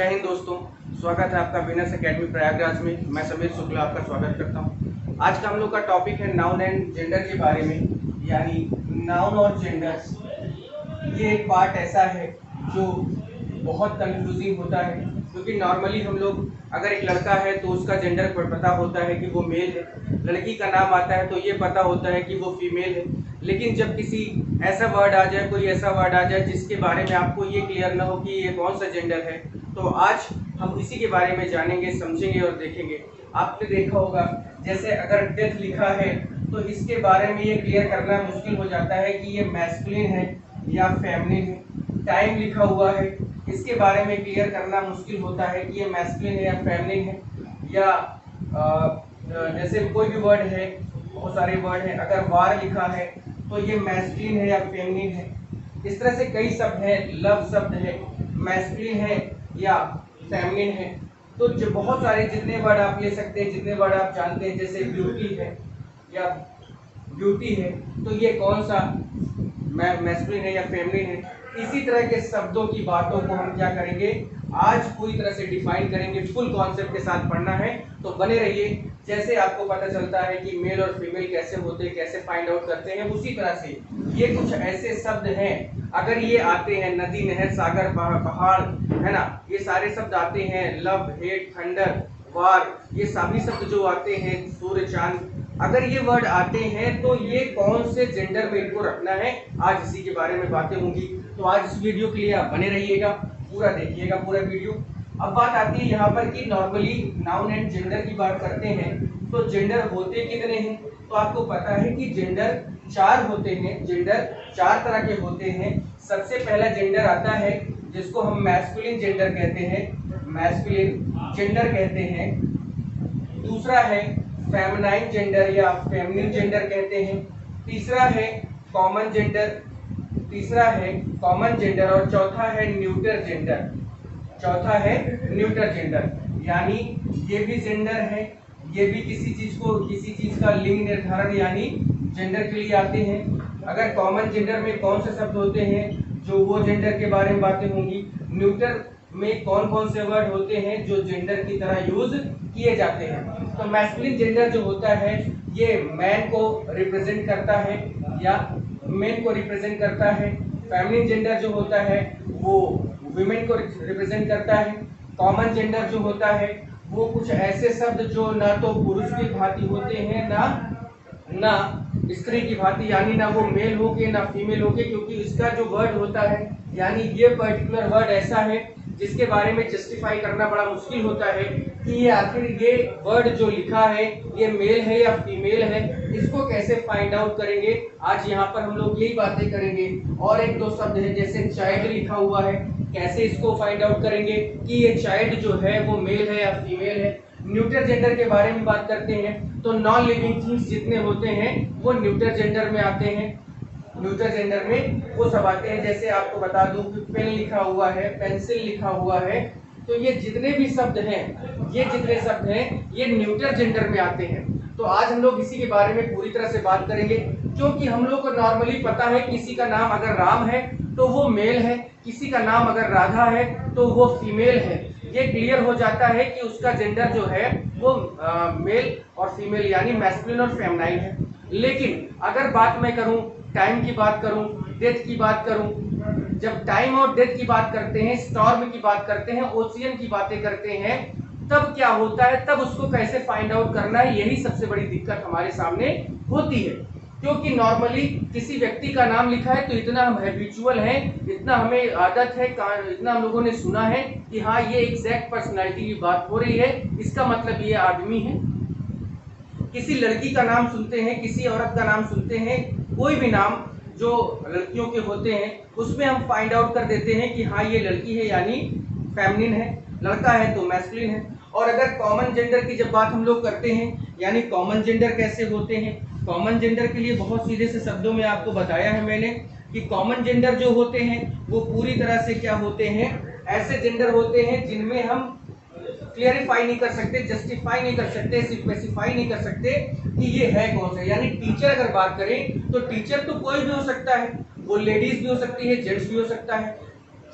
जय हिंद दोस्तों, स्वागत है आपका विनर्स एकेडमी प्रयागराज में। मैं समीर शुक्ला आपका स्वागत करता हूं। आज का हम लोग का टॉपिक है नाउन एंड जेंडर के बारे में, यानी नाउन और जेंडर। ये एक पार्ट ऐसा है जो बहुत कंफ्यूजिंग होता है, क्योंकि नॉर्मली हम लोग अगर एक लड़का है तो उसका जेंडर पता होता है कि वो मेल है, लड़की का नाम आता है तो ये पता होता है कि वो फीमेल है। लेकिन जब किसी ऐसा वर्ड आ जाए, कोई ऐसा वर्ड आ जाए जिसके बारे में आपको ये क्लियर ना हो कि ये कौन सा जेंडर है, तो आज हम इसी के बारे में जानेंगे, समझेंगे और देखेंगे। आपने देखा होगा जैसे अगर डेथ लिखा है तो इसके बारे में ये क्लियर करना मुश्किल हो जाता है कि ये मैस्कुलिन है या फेमिनिन है। टाइम लिखा हुआ है, इसके बारे में क्लियर करना मुश्किल होता है कि ये मैस्कुलिन है या फेमिनिन है। या जैसे कोई भी वर्ड है, बहुत सारे वर्ड हैं, अगर वार लिखा है तो ये मैस्कुलिन है या फेमिनिन है। इस तरह से कई शब्द हैं, लव शब्द है, मैस्कुलिन है या फेमिनिन है। तो जो बहुत सारे जितने वर्ड आप ले सकते हैं, जितने वर्ड आप जानते हैं, जैसे ब्यूटी है या ब्यूटी है, तो ये कौन सा मैस्कुलिन है या फेमिनिन है। इसी तरह के शब्दों की बातों को हम क्या करेंगे, आज पूरी तरह से डिफाइन करेंगे, फुल कॉन्सेप्ट के साथ पढ़ना है। तो बने रहिए। जैसे आपको पता चलता है कि मेल और फीमेल कैसे होते हैं, कैसे फाइंड आउट करते हैं, उसी तरह से ये कुछ ऐसे शब्द हैं, अगर ये आते हैं, नदी, नहर, सागर, पहाड़, है ना, ये सारे शब्द आते हैं, लव, हेट, थंडर, वार, ये सभी शब्द जो आते हैं, सूर्य, चांद, अगर ये वर्ड आते हैं तो ये कौन से जेंडर में इनको रखना है, आज इसी के बारे में बातें होंगी। तो आज इस वीडियो के लिए आप बने रहिएगा, पूरा देखिएगा पूरा वीडियो। अब बात आती है यहाँ पर कि नॉर्मली नाउन एंड जेंडर की बात करते हैं तो जेंडर होते कितने हैं। तो आपको पता है कि जेंडर 4 होते हैं, जेंडर 4 तरह के होते हैं। सबसे पहला जेंडर आता है जिसको हम मैस्कुलिन जेंडर कहते हैं, मैस्कुलिन जेंडर कहते हैं। दूसरा है फेमिनाइन जेंडर या फेमिनिन जेंडर कहते हैं। तीसरा है कॉमन जेंडर, और चौथा है न्यूट्रल जेंडर, यानी ये भी जेंडर है, ये भी किसी चीज का लिंग निर्धारण यानी जेंडर के लिए आते हैं। अगर कॉमन जेंडर में कौन से शब्द होते हैं, जो वो जेंडर के बारे में बातें होंगी। न्यूट्रल में कौन कौन से वर्ड होते हैं जो जेंडर की तरह यूज किए जाते हैं। तो मैस्कुलिन जेंडर जो होता है ये मैन को रिप्रेजेंट करता है या मेन को रिप्रेजेंट करता है। फेमिनिन जेंडर जो होता है वो वुमेन को रिप्रेजेंट करता है। कॉमन जेंडर जो होता है वो कुछ ऐसे शब्द जो ना तो पुरुष की भांति होते हैं ना स्त्री की भांति, यानी ना वो मेल हो के ना फीमेल हो के, क्योंकि इसका जो वर्ड होता है, यानी ये पर्टिकुलर वर्ड ऐसा है जिसके बारे में जस्टिफाई करना बड़ा मुश्किल होता है कि ये आखिर ये वर्ड जो लिखा है ये मेल है या फीमेल है, इसको कैसे फाइंड आउट करेंगे। आज यहाँ पर हम लोग यही बातें करेंगे। और एक दो शब्द है जैसे चाइल्ड लिखा हुआ है, कैसे इसको फाइंड आउट करेंगे कि ये चाइल्ड जो है वो मेल है या फीमेल है। न्यूट्रल जेंडर के बारे में बात करते हैं तो नॉन लिविंग थिंग्स जितने होते हैं वो न्यूट्रल जेंडर में आते हैं। न्यूट्रल जेंडर में वो सब आते हैं, जैसे आपको बता दूं कि पेन लिखा हुआ है, पेंसिल लिखा हुआ है, तो ये जितने भी शब्द हैं, ये न्यूट्रल जेंडर में आते हैं। तो आज हम लोग इसी के बारे में पूरी तरह से बात करेंगे, क्योंकि हम लोग को नॉर्मली पता है किसी का नाम अगर राम है तो वो मेल है, किसी का नाम अगर राधा है तो वो फीमेल है। ये क्लियर हो जाता है कि उसका जेंडर जो है वो मेल और फीमेल यानी मैस्कुलिन और फेमिनाइन है। लेकिन अगर बात मैं करूं, टाइम की बात करूं, डेथ की बात करूं, जब टाइम और डेथ की बात करते हैं, स्टॉर्म की बात करते हैं, ओशियन की बातें करते हैं, तब क्या होता है, तब उसको कैसे फाइंड आउट करना है, यही सबसे बड़ी दिक्कत हमारे सामने होती है। क्योंकि नॉर्मली किसी व्यक्ति का नाम लिखा है तो इतना हम हैबिचुअल हैं, इतना हमें आदत है, इतना हम लोगों ने सुना है कि हाँ ये एग्जैक्ट पर्सनालिटी की बात हो रही है, इसका मतलब ये आदमी है। किसी लड़की का नाम सुनते हैं, किसी औरत का नाम सुनते हैं, कोई भी नाम जो लड़कियों के होते हैं उसमें हम फाइंड आउट कर देते हैं कि हाँ ये लड़की है यानी फेमिनिन है, लड़का है तो मैस्कुलिन है। और अगर कॉमन जेंडर की जब बात हम लोग करते हैं, यानी कॉमन जेंडर कैसे होते हैं, कॉमन जेंडर के लिए बहुत सीधे से शब्दों में आपको बताया है मैंने कि कॉमन जेंडर जो होते हैं वो पूरी तरह से क्या होते हैं, ऐसे जेंडर होते हैं जिनमें हम क्लियरिफाई नहीं कर सकते, जस्टिफाई नहीं कर सकते, स्पेसिफाई नहीं कर सकते कि ये है कौन सा। यानी टीचर अगर बात करें तो टीचर तो कोई भी हो सकता है, वो लेडीज भी हो सकती है, जेंट्स भी हो सकता है।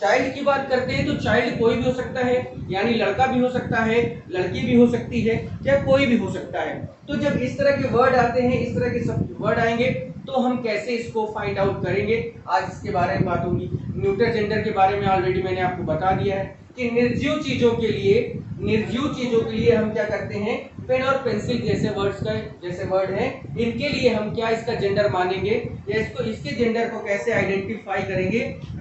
चाइल्ड की बात करते हैं तो चाइल्ड कोई भी हो सकता है, यानी लड़का भी हो सकता है, लड़की भी हो सकती है, या कोई भी हो सकता है। तो जब इस तरह के वर्ड आते हैं, इस तरह के सब वर्ड आएंगे, तो हम कैसे इसको फाइंड आउट करेंगे, आज इसके बारे में बात होगी। न्यूटर जेंडर के बारे में ऑलरेडी मैंने आपको बता दिया है कि निर्जीव चीजों के लिए हम क्या करते हैं, पेन और पेंसिल जैसे वर्ड हैं, इनके लिए हम क्या इसका जेंडर मानेंगे, या इसके जेंडर को कैसे आइडेंटिफाई करेंगे,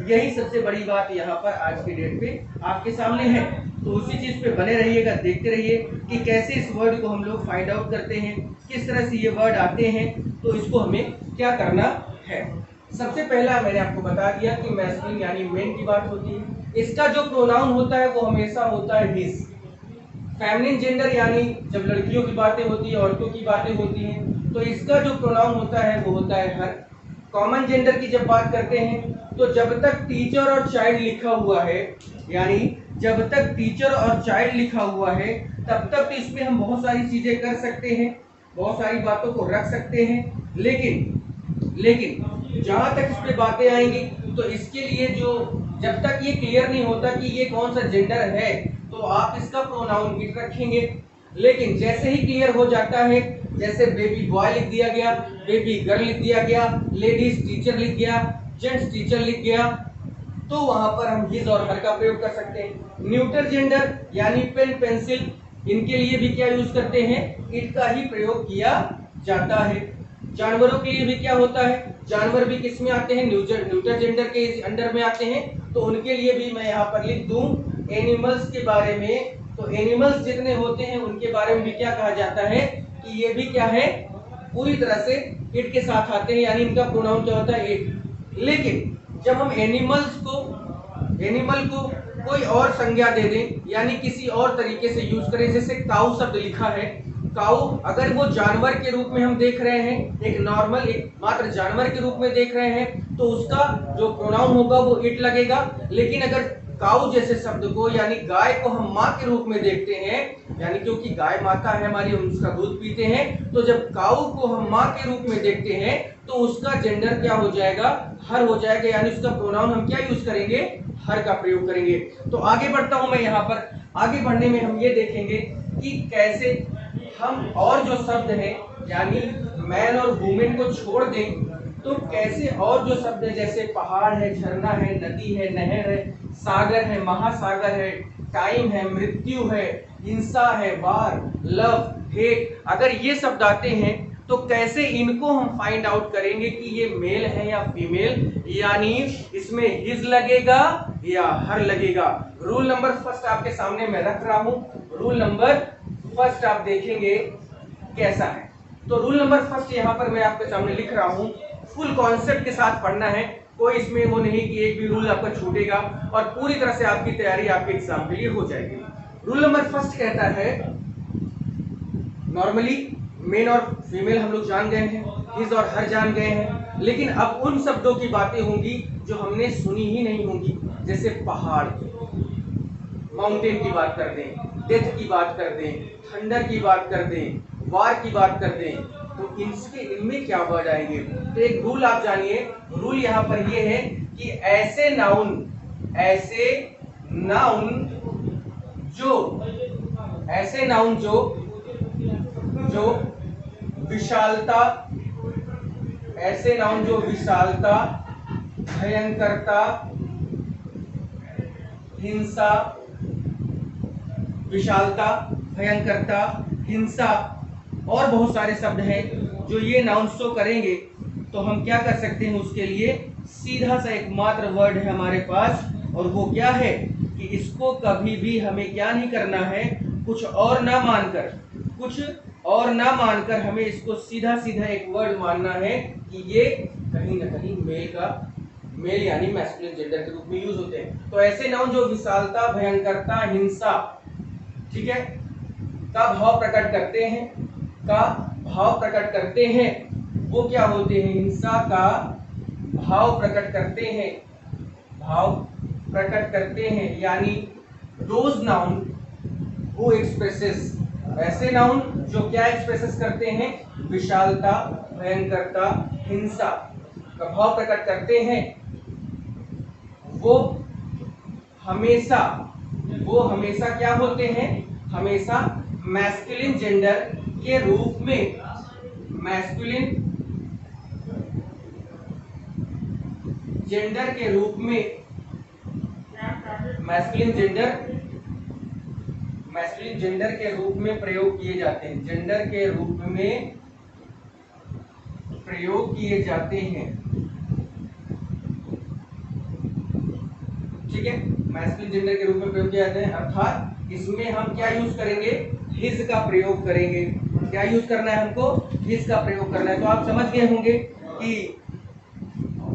यही सबसे बड़ी बात यहाँ पर आज के डेट पे आपके सामने है। तो उसी चीज पे बने रहिएगा, देखते रहिए कि कैसे इस वर्ड को हम लोग फाइंड आउट करते हैं, किस तरह से ये वर्ड आते हैं, तो इसको हमें क्या करना है। सबसे पहला मैंने आपको बता दिया कि मैस्कुलिन यानी मेन की बात होती है, इसका जो प्रोनाउन होता है वो हमेशा होता है हिज। फेमिनिन जेंडर यानी जब लड़कियों की बातें होती है, औरतों की बातें होती हैं, तो इसका जो प्रोनाउन होता है वो होता है हर। कॉमन जेंडर की जब बात करते हैं तो जब तक टीचर और चाइल्ड लिखा हुआ है, यानी जब तक टीचर और चाइल्ड लिखा हुआ है तब तक इसमें हम बहुत सारी चीजें कर सकते हैं, बहुत सारी बातों को रख सकते हैं, लेकिन जहां तक इस पे बातें आएंगी तो इसके लिए जो जब तक ये क्लियर नहीं होता कि ये कौन सा जेंडर है तो आप इसका प्रोनाउन इट रखेंगे। लेकिन जैसे ही क्लियर हो जाता है, जैसे बेबी बॉय लिख दिया गया, बेबी गर्ल लिख दिया गया, लेडीज टीचर लिख गया, जेंट्स टीचर लिख गया, तो वहां पर हम हिज और हर का प्रयोग कर सकते हैं। न्यूटर जेंडर यानी पेन पेंसिल, इनके लिए भी क्या यूज करते हैं, इट का ही प्रयोग किया जाता है। जानवरों के लिए भी क्या होता है, जानवर भी किस में आते हैं, न्यूटर जेंडर के अंडर में आते हैं, तो उनके लिए भी मैं यहाँ पर लिख दूं एनिमल्स के बारे में। तो एनिमल्स जितने होते हैं उनके बारे में भी क्या कहा जाता है कि ये भी क्या है, पूरी तरह से इट के साथ आते हैं, यानी इनका प्रोनाउन क्या होता है, इट। लेकिन जब हम एनिमल को कोई और संज्ञा दे दें, यानी किसी और तरीके से यूज करें, जैसे काऊ शब्द लिखा है, काऊ अगर वो जानवर के रूप में हम देख रहे हैं, एक मात्र जानवर के रूप में देख रहे हैं, तो उसका जो प्रोनाउन होगा वो इट लगेगा। लेकिन अगर काऊ जैसे शब्द को यानी गाय को हम माँ के रूप में देखते हैं, यानी क्योंकि गाय माता है हमारी, हम उसका दूध पीते हैं, तो जब काऊ को हम माँ के रूप में देखते हैं तो उसका जेंडर क्या हो जाएगा, हर हो जाएगा, यानी उसका प्रोनाउन हम क्या यूज करेंगे, हर का प्रयोग करेंगे। तो आगे बढ़ता हूं मैं यहाँ पर। आगे बढ़ने में हम ये देखेंगे कि कैसे हम और जो शब्द हैं यानी मैन और वुमेन को छोड़ दें, तो कैसे और जो शब्द है जैसे पहाड़ है, झरना है, नदी है, नहर है, सागर है, महासागर है, टाइम है, मृत्यु है, हिंसा है, वार, लव, हेट, अगर ये शब्द आते हैं तो कैसे इनको हम फाइंड आउट करेंगे कि ये मेल है या फीमेल, यानी इसमें हिज लगेगा या हर लगेगा। रूल नंबर फर्स्ट आपके सामने मैं रख रहा हूं। रूल नंबर फर्स्ट आप देखेंगे कैसा है। तो रूल नंबर फर्स्ट यहाँ पर मैं आपके सामने लिख रहा हूं, फुल कॉन्सेप्ट के साथ पढ़ना है, कोई इसमें वो नहीं कि एक भी रूल आपका छूटेगा, और पूरी तरह से आपकी तैयारी आपके एग्जाम के लिए हो जाएगी। रूल नंबर फर्स्ट कहता है, नॉर्मली मेल और फीमेल हम लोग जान गए हैं, हिज और हर जान गए हैं, लेकिन अब उन शब्दों की बातें होंगी जो हमने सुनी ही नहीं होंगी, जैसे पहाड़, माउंटेन की बात कर दें, डेथ की बात कर दें, थंडर की बात कर दें, वार की बात कर दें, तो इनमें क्या वर्ड आएंगे। तो एक रूल आप जानिए, रूल यहाँ पर ये है कि ऐसे नाउन जो विशालता, भयंकरता, हिंसा, और बहुत सारे शब्द हैं जो ये नाउन शो करेंगे, तो हम क्या कर सकते हैं, उसके लिए सीधा सा एकमात्र वर्ड है हमारे पास, और वो क्या है कि इसको कभी भी हमें क्या नहीं करना है, कुछ और ना मानकर हमें इसको सीधा एक वर्ड मानना है कि ये कहीं ना कहीं मेल यानी मैस्कुलिन जेंडर के रूप में यूज होते हैं। तो ऐसे नाउन जो विशालता, भयंकरता, हिंसा, ठीक है, का भाव प्रकट करते हैं, वो क्या होते हैं, हिंसा का भाव प्रकट करते हैं, यानी दोज नाउन हु एक्सप्रेसेस, ऐसे नाउन जो क्या एक्सप्रेसेस करते हैं, विशालता, भयंकरता, हिंसा का भाव प्रकट करते हैं, वो हमेशा क्या होते हैं, हमेशा मैस्कुलिन जेंडर के रूप में, मैस्कुलिन जेंडर के रूप में, मैस्कुलिन जेंडर के रूप में प्रयोग किए जाते हैं, जेंडर के रूप में प्रयोग किए जाते हैं। ठीक है, मैस्कुलिन जेंडर के रूप में प्रयोग किए जाते हैं, अर्थात इसमें हम क्या यूज करेंगे, हिज का प्रयोग करेंगे। क्या यूज करना है हमको, हिज का प्रयोग करना है। तो आप समझ गए होंगे कि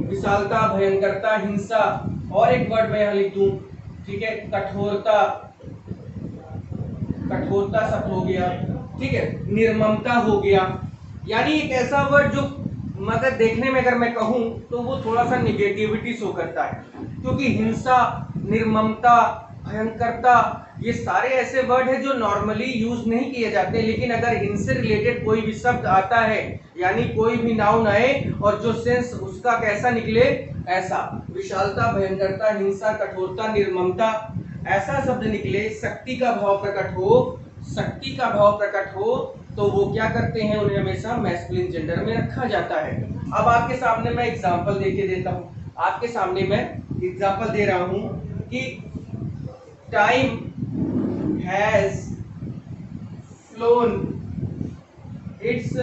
विशालता, भयंकरता, हिंसा, और एक वर्ड मैं यहां लिख दूं, ठीक है, कठोरता शब्द हो गया, ठीक है, निर्ममता हो गया। यानी एक ऐसा वर्ड जो मगर देखने में अगर मैं कहूं तो वो थोड़ा सा निगेटिविटी शो करता है, क्योंकि हिंसा, निर्ममता, भयंकरता ये सारे ऐसे वर्ड है जो नॉर्मली यूज नहीं किए जाते, लेकिन अगर इनसे रिलेटेड कोई भी शब्द आता है, यानी कोई भी नाउन आए और जो सेंस उसका कैसा निकले, ऐसा विशालता, भयंकरता, हिंसा, कठोरता, निर्ममता, ऐसा शब्द निकले, शक्ति का भाव प्रकट हो, तो वो क्या करते हैं, उन्हें हमेशा मैस्कुलिन जेंडर में रखा जाता है। अब आपके सामने मैं एग्जांपल देके देता हूं, आपके सामने मैं एग्जांपल दे रहा हूं कि time has phloem its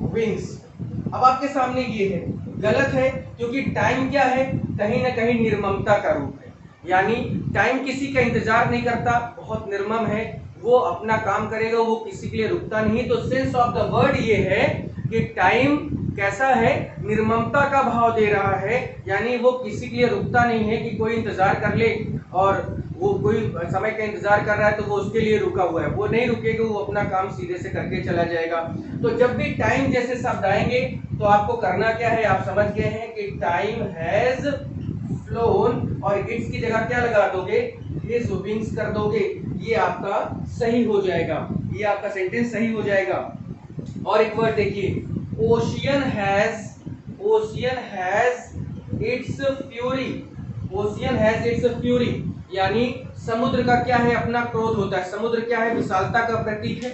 wings. अब आपके सामने ये है, गलत है, क्योंकि टाइम क्या है, कहीं ना कहीं निर्ममता का रूप है, यानी टाइम किसी का इंतजार नहीं करता, बहुत निर्मम है, वो अपना काम करेगा, वो किसी के लिए रुकता नहीं। तो सेंस ऑफ द वर्ड ये है कि टाइम कैसा है, निर्ममता का भाव दे रहा है, यानी वो किसी के लिए रुकता नहीं है कि कोई इंतजार कर ले, और वो कोई समय का इंतजार कर रहा है तो वो उसके लिए रुका हुआ है, वो नहीं रुकेगा, वो अपना काम सीधे से करके चला जाएगा। तो जब भी टाइम जैसे शब्द आएंगे तो आपको करना क्या है, आप समझ गए हैं कि टाइम हैज फ्लोन, और इट्स की जगह क्या लगा दोगे, हिज विंग्स कर दोगे, ये आपका सही हो जाएगा, ये आपका सेंटेंस सही हो जाएगा। और एक वर्ड देखिए, ओशियन हैज इट्स फ्यूरी, यानी समुद्र का क्या है, अपना क्रोध होता है। समुद्र क्या है, विशालता का प्रतीक है,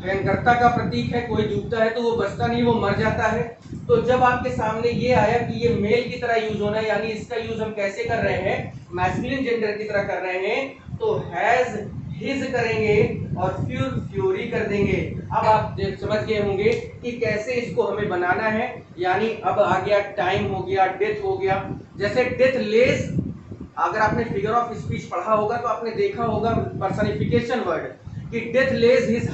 भयंकरता का प्रतीक है, कोई डूबता है तो वो बचता नहीं, वो मर जाता है। तो जब आपके सामने ये आया कि ये मेल की तरह यूज होना है, यानी इसका यूज हम कैसे कर रहे हैं, मैस्कुलिन जेंडर की तरह कर रहे हैं, तो हैज हिज करेंगे और फ्यूरी कर देंगे। अब आप समझ गए होंगे कि कैसे इसको हमें बनाना है, यानी अब आ गया टाइम हो गया, डेथ हो गया। जैसे डेथ लेस, अगर आपने फिगर ऑफ स्पीच पढ़ा होगा तो आपने देखा होगा पर्सनिफिकेशन वर्ड कि death lays his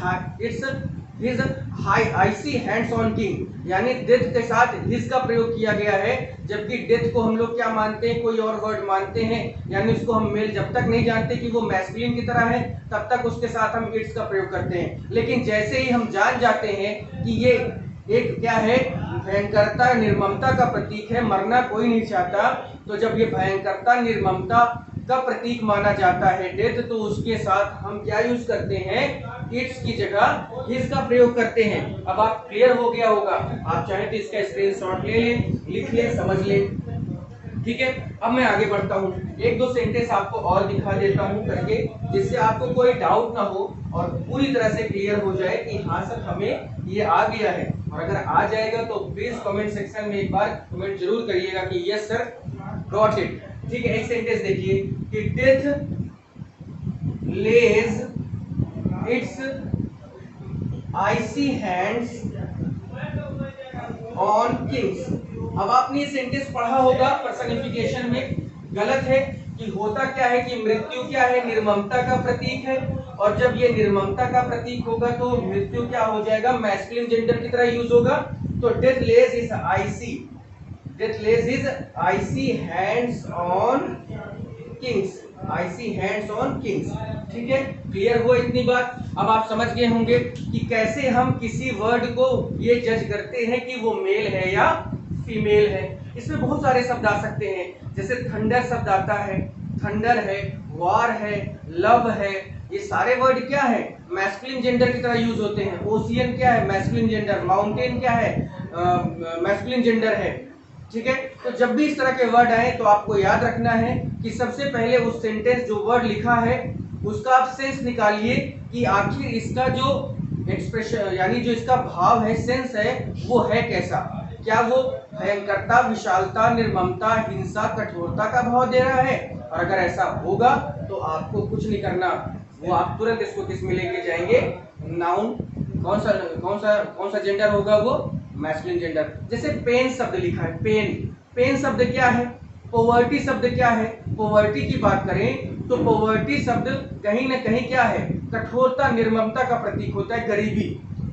icy hands on king, यानी डेथ के साथ हिज का प्रयोग किया गया है, जबकि डेथ को हम लोग क्या मानते हैं, कोई और वर्ड मानते हैं, यानी उसको हम मेल जब तक नहीं जानते कि वो मैस्कुलिन की तरह है तब तक उसके साथ हम इट्स का प्रयोग करते हैं। लेकिन जैसे ही हम जान जाते हैं कि ये एक क्या है, भयंकरता, निर्ममता का प्रतीक है, मरना कोई नहीं चाहता, तो जब ये भयंकरता, निर्ममता का प्रतीक माना जाता है डेथ, तो उसके साथ हम क्या यूज करते हैं, इट्स की जगह हिज का प्रयोग करते हैं। अब आप क्लियर हो गया होगा, आप चाहे तो इसका स्क्रीनशॉट ले लें, लिख लें, समझ लें, ठीक है। अब मैं आगे बढ़ता हूँ, एक दो सेंटेंस आपको और दिखा देता हूँ करके, जिससे आपको कोई डाउट ना हो और पूरी तरह से क्लियर हो जाए कि हाँ सर हमें ये आ गया है। और अगर आ जाएगा तो प्लीज कमेंट सेक्शन में एक बार कमेंट जरूर करिएगा कि यस सर गॉट इट, ठीक है। एक सेंटेंस देखिए कि death lays its icy hands on kings. अब आपने ये सेंटेंस पढ़ा होगा पर्सनिफिकेशन में, गलत है कि होता क्या है कि मृत्यु क्या है, निर्ममता का प्रतीक है, और जब ये निर्ममता का प्रतीक होगा तो मृत्यु क्या हो जाएगा, मैस्कुलिन जेंडर की तरह यूज होगा। तो death lays his icy hands on kings, icy hands on kings, ठीक है। क्लियर हुआ इतनी बात। अब आप समझ गए होंगे कि कैसे हम किसी वर्ड को ये जज करते हैं कि वो मेल है या फीमेल है। इसमें बहुत सारे शब्द आ सकते हैं, जैसे थंडर शब्द आता है, थंडर है, वार है, लव है, ये सारे वर्ड क्या है, मैस्कुलिन जेंडर की तरह यूज होते हैं। ओशियन क्या है, मैस्कुलिन जेंडर, माउंटेन क्या है, मैस्कुलिन जेंडर है, ठीक है। तो जब भी इस तरह के वर्ड आए तो आपको याद रखना है कि सबसे पहले उस सेंटेंस जो वर्ड लिखा है उसका आप सेंस निकालिए कि आखिर इसका जो एक्सप्रेशन यानी जो इसका भाव है, सेंस है, वो है कैसा। क्या वो भयंकरता, विशालता, निर्ममता, हिंसा, कठोरता का भाव दे रहा है? और अगर ऐसा होगा तो आपको कुछ नहीं करना, वो आप तुरंत इसको किस में लेके जाएंगे? नाउन। कौन सा जेंडर होगा वो? Masculine gender. जैसे पेन शब्द लिखा है, पेन शब्द क्या है? पॉवर्टी शब्द क्या है? पॉवर्टी की बात करें तो पॉवर्टी शब्द कहीं ना कहीं क्या है? कठोरता, निर्ममता का प्रतीक होता है, गरीबी।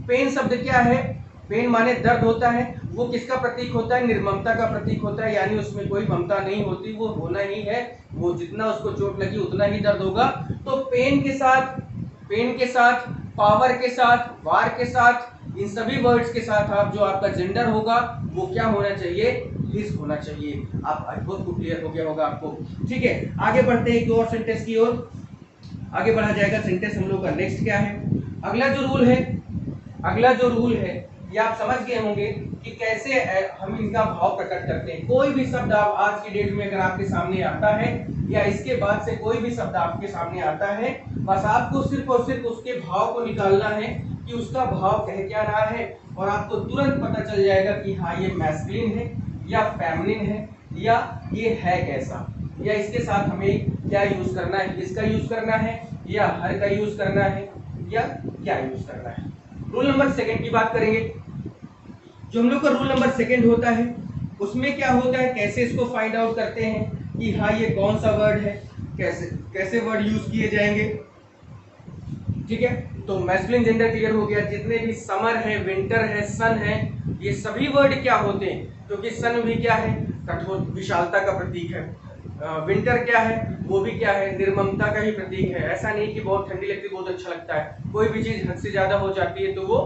पेन शब्द क्या है? पेन माने दर्द होता है, वो किसका प्रतीक होता है? निर्ममता का प्रतीक होता है, यानी उसमें कोई ममता नहीं होती, वो होना ही है, वो जितना उसको चोट लगी उतना ही दर्द होगा। तो पेन के साथ, पावर के साथ, वार के साथ, इन सभी वर्ड्स के साथ आप जो आपका जेंडर होगा वो क्या होना चाहिए? हिज होना चाहिए। आप बहुत क्लियर हो गया होगा आपको। ठीक है, आगे बढ़ते हैं एक और सेंटेंस की ओर। आगे बढ़ा जाएगा सेंटेंस हम लोग का नेक्स्ट क्या है? अगला जो रूल है ये आप समझ गए होंगे कि कैसे हम इनका भाव प्रकट करते हैं। कोई भी शब्द आप आज की डेट में अगर आपके सामने आता है या इसके बाद से कोई भी शब्द आपके सामने आता है, बस आपको सिर्फ और सिर्फ उसके भाव को निकालना है कि उसका भाव कह क्या रहा है, और आपको तुरंत पता चल जाएगा कि हाँ ये मैस्कुलिन है या फेमिनिन है या ये है कैसा, या इसके साथ हमें क्या यूज करना है, किसका यूज करना है, या हर का यूज करना है, या क्या यूज करना है। रूल नंबर सेकंड की बात करेंगे। जो हम लोग का रूल नंबर सेकंड होता है उसमें क्या होता है, कैसे इसको फाइंड आउट करते हैं कि हाँ ये कौन सा वर्ड है, कैसे वर्ड यूज किए जाएंगे। ठीक है, तो मैस्कुलिन जेंडर क्लियर हो गया। जितने भी समर है, विंटर है, सन है, ये सभी वर्ड क्या होते हैं? क्योंकि सन भी क्या है? कठोर, विशालता का प्रतीक है। विंटर क्या है? वो भी क्या है? निर्ममता का ही प्रतीक है। ऐसा नहीं कि बहुत ठंडी लगती बहुत अच्छा लगता है, कोई भी चीज हद से ज्यादा हो जाती है तो वो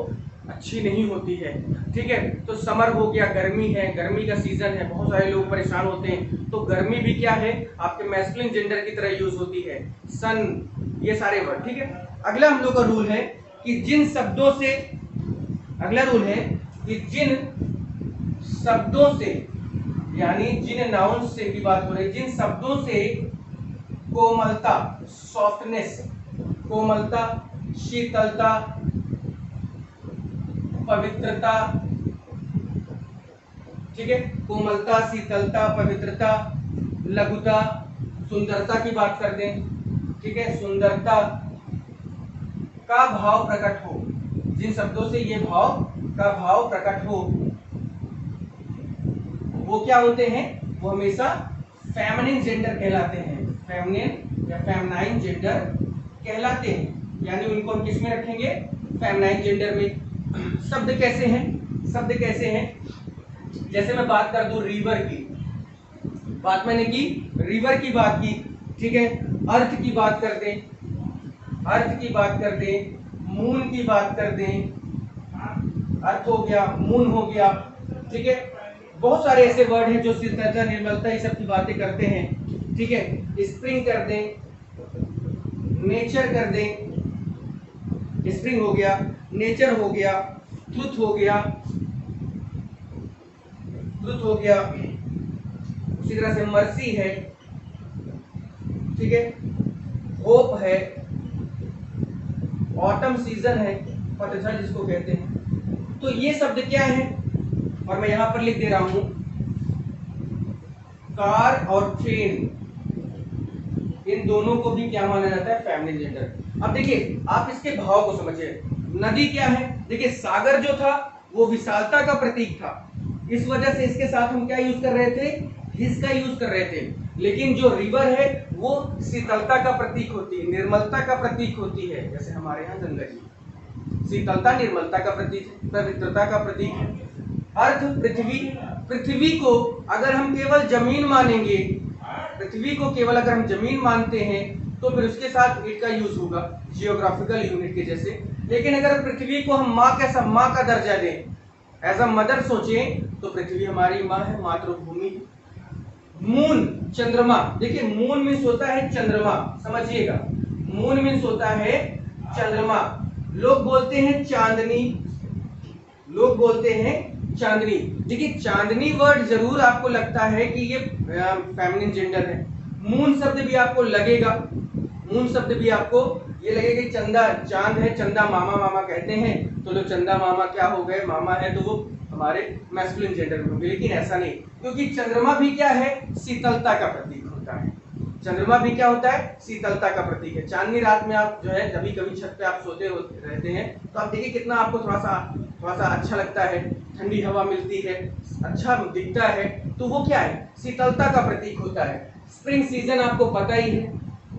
अच्छी नहीं होती है। ठीक है, तो समर हो गया, गर्मी है, गर्मी का सीजन है, बहुत सारे लोग परेशान होते हैं, तो गर्मी भी क्या है? आपके मैस्कुलिन जेंडर की तरह यूज होती है। सन, ये सारे वर्ड। ठीक है, अगला हम लोग का रूल है कि जिन शब्दों से, अगला रूल है कि जिन शब्दों से, यानी जिन नाउन से की बात हो रही है, जिन शब्दों से कोमलता, सॉफ्टनेस, कोमलता, शीतलता, पवित्रता, ठीक है, कोमलता, शीतलता, पवित्रता, लघुता, सुंदरता की बात कर दें, ठीक है, सुंदरता का भाव प्रकट हो, जिन शब्दों से ये भाव का भाव प्रकट हो, वो क्या होते हैं? वो हमेशा फेमिनिन जेंडर कहलाते हैं। फेमिनिन या फेमिनाइन जेंडर कहलाते हैं, यानी उनको हम किस में रखेंगे? फेमिनाइन जेंडर में। शब्द कैसे हैं? जैसे मैं बात कर दूं रिवर की, बात मैंने की, रिवर की बात की, ठीक है। अर्थ की बात कर दें, मून की बात कर दें, अर्थ हो गया, मून हो गया, ठीक है। बहुत सारे ऐसे वर्ड हैं जो शीतलता, निर्मलता, ये सब की बातें करते हैं, ठीक है। स्प्रिंग कर दें, नेचर कर दें, स्प्रिंग हो गया, नेचर हो गया, ट्रुथ हो गया, उसी तरह से मर्सी है, ठीक है, होप है, ऑटम सीजन है, पतझड़ जिसको कहते हैं। तो ये शब्द क्या है? और मैं यहां पर लिख दे रहा हूं, कार और ट्रेन, इन दोनों को भी क्या माना जाता है? Feminine gender. अब देखिए, आप इसके भाव को समझिए। नदी क्या है? देखिए, सागर जो था वो विशालता का प्रतीक था, इस वजह से इसके साथ हम क्या यूज कर रहे थे? हिज का यूज कर रहे थे। लेकिन जो रिवर है वो शीतलता का प्रतीक होती है, निर्मलता का प्रतीक होती है। जैसे हमारे यहाँ गंगा जी, शीतलता, निर्मलता का प्रतीक, पवित्रता का प्रतीक है। अर्थ, पृथ्वी को अगर हम केवल जमीन मानेंगे, पृथ्वी को केवल अगर हम जमीन मानते हैं तो फिर उसके साथ इट का यूज होगा, जियोग्राफिकल यूनिट के जैसे। लेकिन अगर पृथ्वी को हम माँ का दर्जा दें, एज अ मदर सोचें, तो पृथ्वी हमारी माँ है, मातृभूमि। मून, चंद्रमा, देखिए मून मीन्स होता है चंद्रमा, समझिएगा, मून मीन्स होता है चंद्रमा। लोग बोलते हैं चांदनी, चांदनी। देखिए चांदनी वर्ड जरूर आपको लगता है कि ये फेमिनिन जेंडर है। मून शब्द भी आपको लगेगा, मून शब्द भी आपको ये लगेगा कि चंदा चांद है, चंदा मामा मामा कहते हैं, तो जो चंदा मामा क्या हो गए, मामा है तो वो हमारे मैस्कुलिन जेंडर में होंगे। लेकिन ऐसा नहीं, क्योंकि चंद्रमा भी क्या है, शीतलता का प्रतीक होता है। चंद्रमा भी क्या होता है, शीतलता का प्रतीक है। चांदनी रात में आप जो है कभी कभी छत पे आप सोते रहते हैं तो आप देखिए कितना आपको थोड़ा सा अच्छा लगता है, ठंडी हवा मिलती है, अच्छा दिखता है, तो वो क्या है, शीतलता का प्रतीक होता है। स्प्रिंग सीजन आपको पता ही है,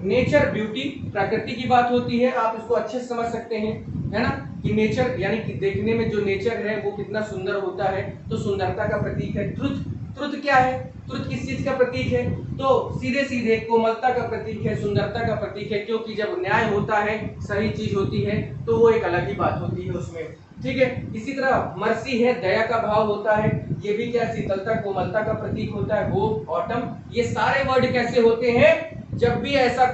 नेचर ब्यूटी प्रकृति की बात होती है, आप इसको अच्छे से समझ सकते हैं, है ना, कि नेचर यानी कि देखने में जो नेचर है वो कितना सुंदर होता है, तो सुंदरता का प्रतीक है। ट्रुथ, ट्रुथ क्या है, ट्रुथ किस चीज का प्रतीक है, तो सीधे सीधे कोमलता का प्रतीक है, सुंदरता का प्रतीक है, क्योंकि जब न्याय होता है, सही चीज होती है, तो वो एक अलग ही बात होती है उसमें, ठीक है। इसी तरह मर्सी है, दया का भाव होता है, ये भी क्या, शीतलता कोमलता का प्रतीक होता है। वो ऑटम, ये सारे वर्ड कैसे होते हैं, जब भी ऐसा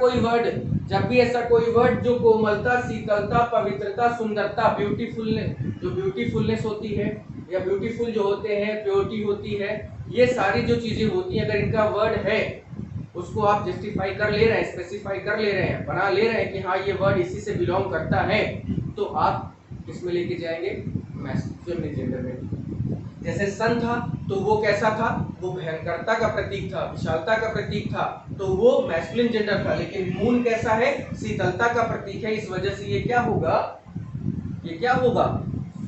कोई वर्ड जो कोमलता, शीतलता, पवित्रता, सुंदरता, ब्यूटीफुलनेस, जो ब्यूटीफुलनेस होती है या ब्यूटीफुल जो होते हैं, प्योरिटी होती है, ये सारी जो चीजें होती हैं, अगर इनका वर्ड है उसको आप जस्टिफाई कर ले रहे हैं, स्पेसिफाई कर ले रहे हैं, बना ले रहे हैं कि हाँ ये वर्ड इसी से बिलोंग करता है, तो आप किसमें लेके जाएंगे, मैस्कुलिन जेंडर में। जैसे सन था तो वो कैसा था, वो भयंकरता का प्रतीक था, विशालता का प्रतीक था, तो वो मैस्कुलिन जेंडर था। लेकिन मून कैसा है, शीतलता का प्रतीक है, इस वजह से ये क्या होगा,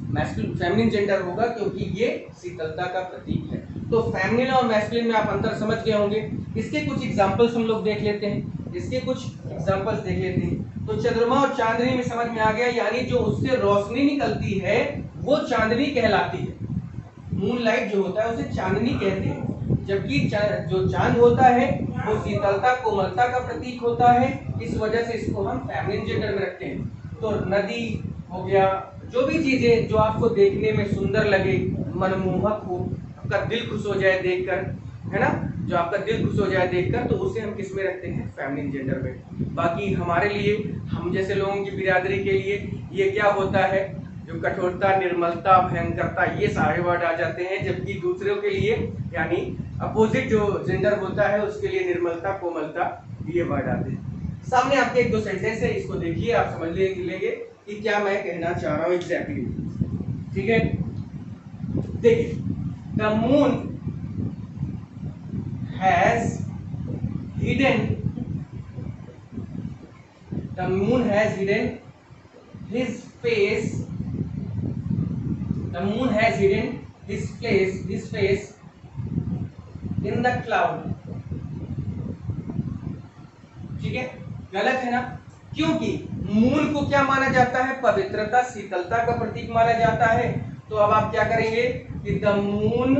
मैस्कुलिन फेमिनिन जेंडर होगा, क्योंकि ये शीतलता का प्रतीक है। तो फेमिनिन और मैस्कुलिन में आप अंतर समझ गए होंगे। इसके कुछ एग्जांपल्स हम लोग देख लेते हैं, तो चंद्रमा और चांदनी में समझ में आ गया, यानी जो उससे रोशनी निकलती है वो चांदनी कहलाती है। मूनलाइट जो होता है उसे चांदनी कहते हैं, जबकि जो चांद होता है वो शीतलता कोमलता का प्रतीक होता है, इस वजह से इसको हम फेमिनिन जेंडर में रखते हैं। तो नदी हो गया, जो भी चीजें जो आपको देखने में सुंदर लगे, मनमोहक हो, आपका दिल खुश हो जाए देखकर, है ना, जो आपका दिल खुश हो जाए देखकर, तो उसे हम किस में रखते हैं, फेमिनिन जेंडर में। बाकी हमारे लिए, हम जैसे लोगों की बिरादरी के लिए ये क्या होता है, जो कठोरता, निर्मलता, भयंकरता, ये सारे वर्ड आ जाते हैं, जबकि दूसरों के लिए यानी अपोजिट जो जेंडर होता है उसके लिए निर्मलता, कोमलता, ये वर्ड आते हैं। सामने आपके एक दो सेंटेंस है, इसको देखिए, आप समझ लेंगे कि क्या मैं कहना चाह रहा हूं एग्जैक्टली, ठीक है। देखिए, the moon has hidden his face, the moon has hidden his face in the cloud, ठीक है, गलत है ना, क्योंकि मून को क्या माना जाता है, पवित्रता, शीतलता का प्रतीक माना जाता है। तो अब आप क्या करेंगे कि द मून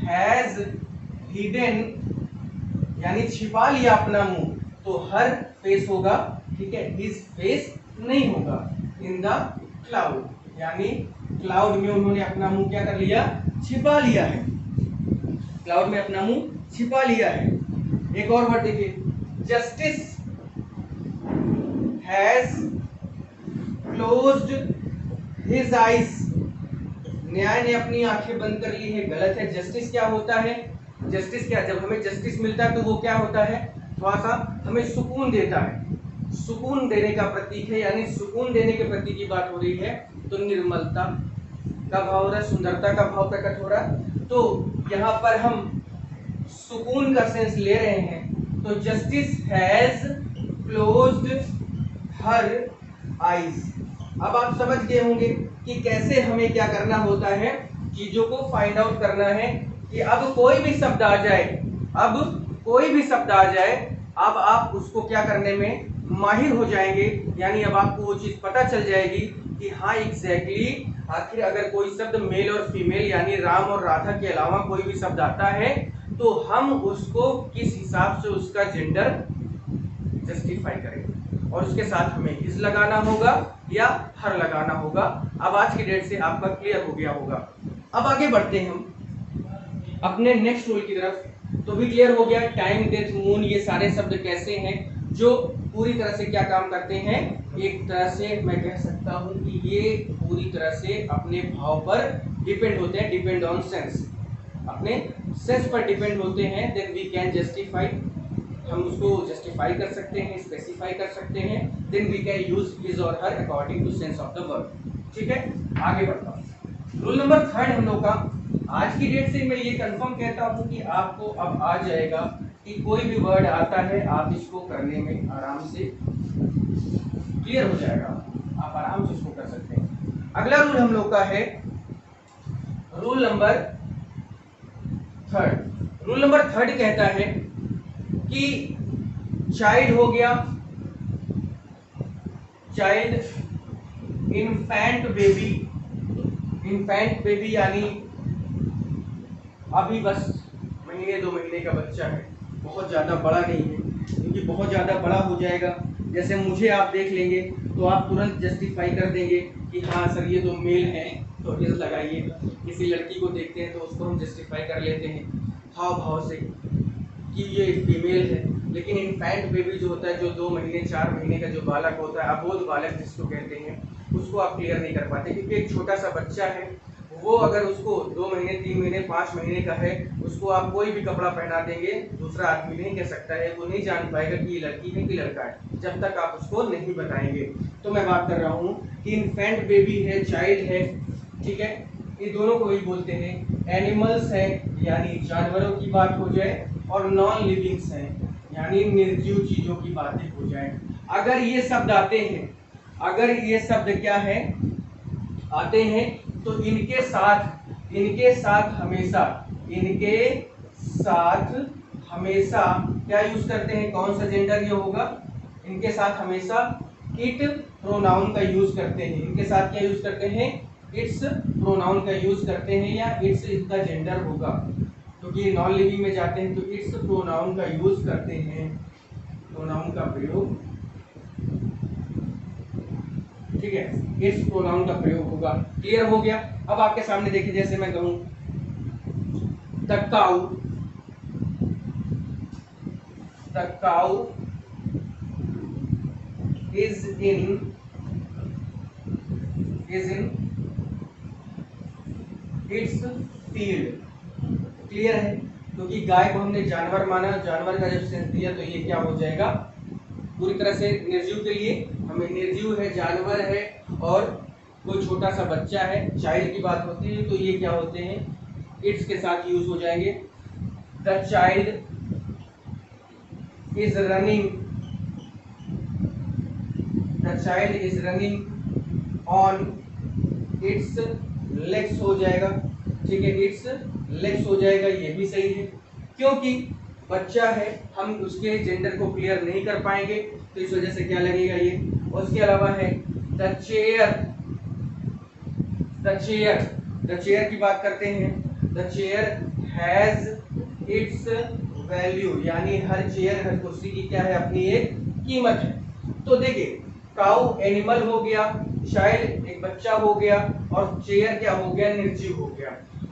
हैज हिडन, यानी छिपा लिया अपना मुंह, तो हर फेस होगा, ठीक है, हिज फेस नहीं होगा, इन द क्लाउड, यानी क्लाउड में उन्होंने अपना मुंह क्या कर लिया, छिपा लिया है, क्लाउड में अपना मुंह छिपा लिया है। एक और वर्ड देखिए, justice has closed his eyes, न्याय ने अपनी आंखें बंद कर ली है, गलत है। जस्टिस क्या होता है, जस्टिस क्या, जब हमें जस्टिस मिलता है तो वो क्या होता है, थोड़ा सा हमें सुकून देता है, सुकून देने का प्रतीक है, यानी सुकून देने के प्रतीक की बात हो रही है, तो निर्मलता का भाव हो रहा है, सुंदरता का भाव प्रकट हो रहा है, तो यहाँ पर हम सुकून का सेंस ले रहे हैं। तो justice has closed her eyes. अब आप समझ गए होंगे कि कैसे हमें क्या करना होता है, चीजों को फाइंड आउट करना है कि अब कोई भी शब्द आ जाए, अब आप उसको क्या करने में माहिर हो जाएंगे, यानी अब आपको वो चीज पता चल जाएगी कि हाँ एग्जैक्टली आखिर अगर कोई शब्द मेल और फीमेल यानी राम और राधा के अलावा कोई भी शब्द आता है तो हम उसको किस हिसाब से उसका जेंडर जस्टिफाई करेंगे और उसके साथ हमें हिज लगाना होगा या हर लगाना होगा। अब आज की डेट से आपका क्लियर हो गया होगा। अब आगे बढ़ते हैं हम अपने नेक्स्ट रूल की तरफ। तो भी क्लियर हो गया टाइम, डेथ, मून, ये सारे शब्द कैसे हैं जो पूरी तरह से क्या काम करते हैं, एक तरह से मैं कह सकता हूं कि ये पूरी तरह से अपने भाव पर डिपेंड होते हैं, डिपेंड ऑन सेंस, अपने सेंस पर डिपेंड होते हैं, देन वी कैन जस्टिफाई, हम उसको जस्टिफाई कर सकते हैं, स्पेसिफाई कर सकते हैं, then we can use his or her according to sense of the word. ठीक है, आगे बढ़ता हूँ। रूल नंबर 3 हम लोग का, आज की डेट से मैं ये कंफर्म कहता हूँ कि आपको अब आ जाएगा कि कोई भी वर्ड आता है आप इसको करने में आराम से क्लियर हो जाएगा, आप आराम से इसको कर सकते हैं। अगला रूल हम लोग का है रूल नंबर 3। रूल नंबर 3 कहता है कि चाइल्ड हो गया, child, infant baby, infant baby यानी अभी बस महीने 2 महीने का बच्चा है, बहुत ज़्यादा बड़ा नहीं है, क्योंकि बहुत ज़्यादा बड़ा हो जाएगा, जैसे मुझे आप देख लेंगे तो आप तुरंत जस्टिफाई कर देंगे कि हाँ सर ये तो मेल है तो इस लगाइए, किसी लड़की को देखते हैं तो उसको हम जस्टिफाई कर लेते हैं हाव भाव से कि ये फीमेल है। लेकिन इन्फेंट बेबी जो होता है, जो 2 महीने 4 महीने का जो बालक होता है, अबोध बालक जिसको कहते हैं, उसको आप क्लियर नहीं कर पाते, क्योंकि एक छोटा सा बच्चा है, वो अगर उसको 2 महीने 3 महीने 5 महीने का है, उसको आप कोई भी कपड़ा पहना देंगे, दूसरा आदमी नहीं कह सकता है, वो नहीं जान पाएगा कि ये लड़की है कि लड़का है, जब तक आप उसको नहीं बताएंगे। तो मैं बात कर रहा हूँ कि इन्फेंट बेबी है, चाइल्ड है, ठीक है, ये दोनों को ही बोलते हैं। एनिमल्स है यानी जानवरों की बात हो जाए, और नॉन लिविंग्स हैं यानी निर्जीव चीजों की बातें हो जाए। अगर ये शब्द आते हैं, अगर ये शब्द क्या है आते हैं, तो इनके साथ हमेशा क्या यूज करते हैं, कौन सा जेंडर ये होगा, इनके साथ हमेशा इट प्रोनाउन का यूज करते हैं। इनके साथ क्या यूज करते हैं, इट्स प्रोनाउन का यूज करते हैं, या इट्स इसका जेंडर होगा, क्योंकि ये नॉन लिविंग में जाते हैं तो इट्स प्रोनाउन का यूज करते हैं, प्रोनाउन का प्रयोग, ठीक है, इट्स प्रोनाउन का प्रयोग होगा। क्लियर हो गया। अब आपके सामने देखिए, जैसे मैं कहूं the cow is in its field. Clear है, क्योंकि गाय को हमने जानवर माना, जानवर का जब सेंस दिया तो ये क्या हो जाएगा, पूरी तरह से निर्जीव के लिए हमें निर्जीव है, जानवर है, और कोई छोटा सा बच्चा है, चाइल्ड की बात होती है, तो ये क्या होते हैं, इट्स के साथ यूज हो जाएंगे। The child is running on it's legs हो जाएगा, ठीक है, इट्स लेग्स हो जाएगा, ये भी सही है, क्योंकि बच्चा है, हम उसके जेंडर को क्लियर नहीं कर पाएंगे, तो इस वजह से क्या लगेगा ये। उसके अलावा है द चेयर की बात करते हैं, the chair has its value, यानी हर चेयर, हर कुर्सी की क्या है, अपनी एक कीमत है। तो देखिए, काऊ एनिमल हो गया, चाइल्ड एक बच्चा हो गया, और चेयर क्या हो गया, निर्जीव हो गया।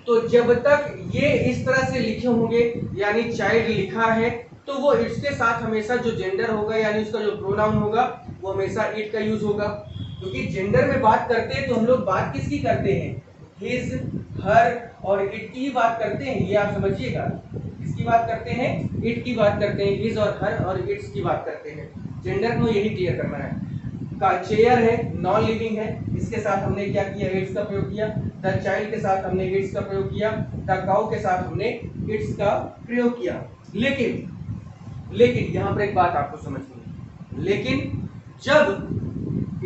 तो जब तक ये इस तरह से लिखे होंगे, यानी चाइल्ड लिखा है, तो वो इट्स के साथ हमेशा जो जेंडर होगा, यानी उसका जो प्रोनाउन होगा, वो हमेशा इट का यूज होगा, क्योंकि जेंडर में बात करते हैं तो हम लोग बात किसकी करते हैं, हिज, हर और इट की बात करते हैं, ये आप समझिएगा, किसकी बात करते हैं, इट की बात करते हैं, हिज और हर और इट्स की बात करते हैं। जेंडर को यही क्लियर करना है। का चेयर है, नॉन लिविंग है, इसके साथ हमने क्या किया, इट्स का प्रयोग किया। द चाइल्ड के साथ हमने इट्स का प्रयोग किया, द काउ के साथ हमने इट्स का प्रयोग किया। लेकिन यहाँ पर एक बात आपको समझनी है, लेकिन जब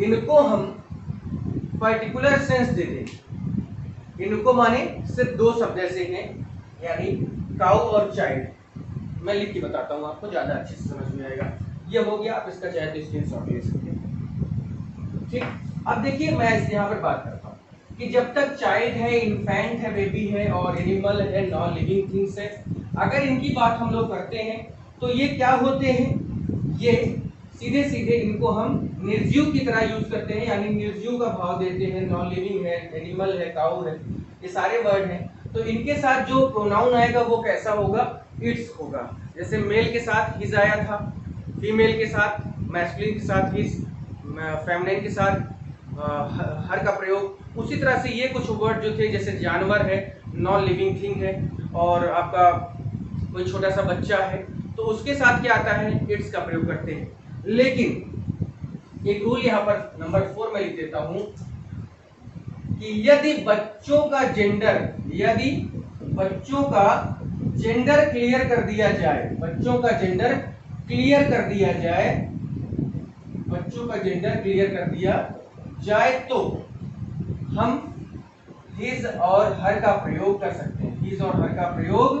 इनको हम पर्टिकुलर सेंस दे दें, इनको माने सिर्फ 2 शब्द ऐसे हैं, यानी काउ और चाइल्ड, मैं लिख के बताता हूँ आपको, ज्यादा अच्छे से समझ में आएगा। ये हो गया, आप इसका चाहे तो स्क्रीनशॉट ले सकते हैं, ठीक। अब देखिए, मैं यहाँ पर बात करता हूँ कि जब तक चाइल्ड है, इन्फेंट है, बेबी है, और एनिमल है, नॉन लिविंग थिंग्स है, अगर इनकी बात हम लोग करते हैं तो ये क्या होते हैं, ये सीधे इनको हम निर्जीव की तरह यूज करते हैं, यानी निर्जीव का भाव देते हैं। नॉन लिविंग है, एनिमल है, काऊ है, ये सारे वर्ड हैं, तो इनके साथ जो प्रोनाउन आएगा वो कैसा होगा, इट्स होगा। जैसे मेल के साथ हिज आया था, फीमेल के साथ मैस्कुलिन के साथ हिज, फेमिनिन के साथ हर का प्रयोग। उसी तरह से ये कुछ वर्ड जो थे, जैसे जानवर है, नॉन लिविंग थिंग है, और आपका कोई छोटा सा बच्चा है, तो उसके साथ क्या आता है, इट्स का प्रयोग करते हैं। लेकिन एक रूल यहाँ पर नंबर 4 में लिख देता हूं कि यदि बच्चों का जेंडर क्लियर कर दिया जाए, बच्चों का जेंडर क्लियर कर दिया जाए, तो हम हिज और हर का प्रयोग कर सकते हैं। हिज और हर का प्रयोग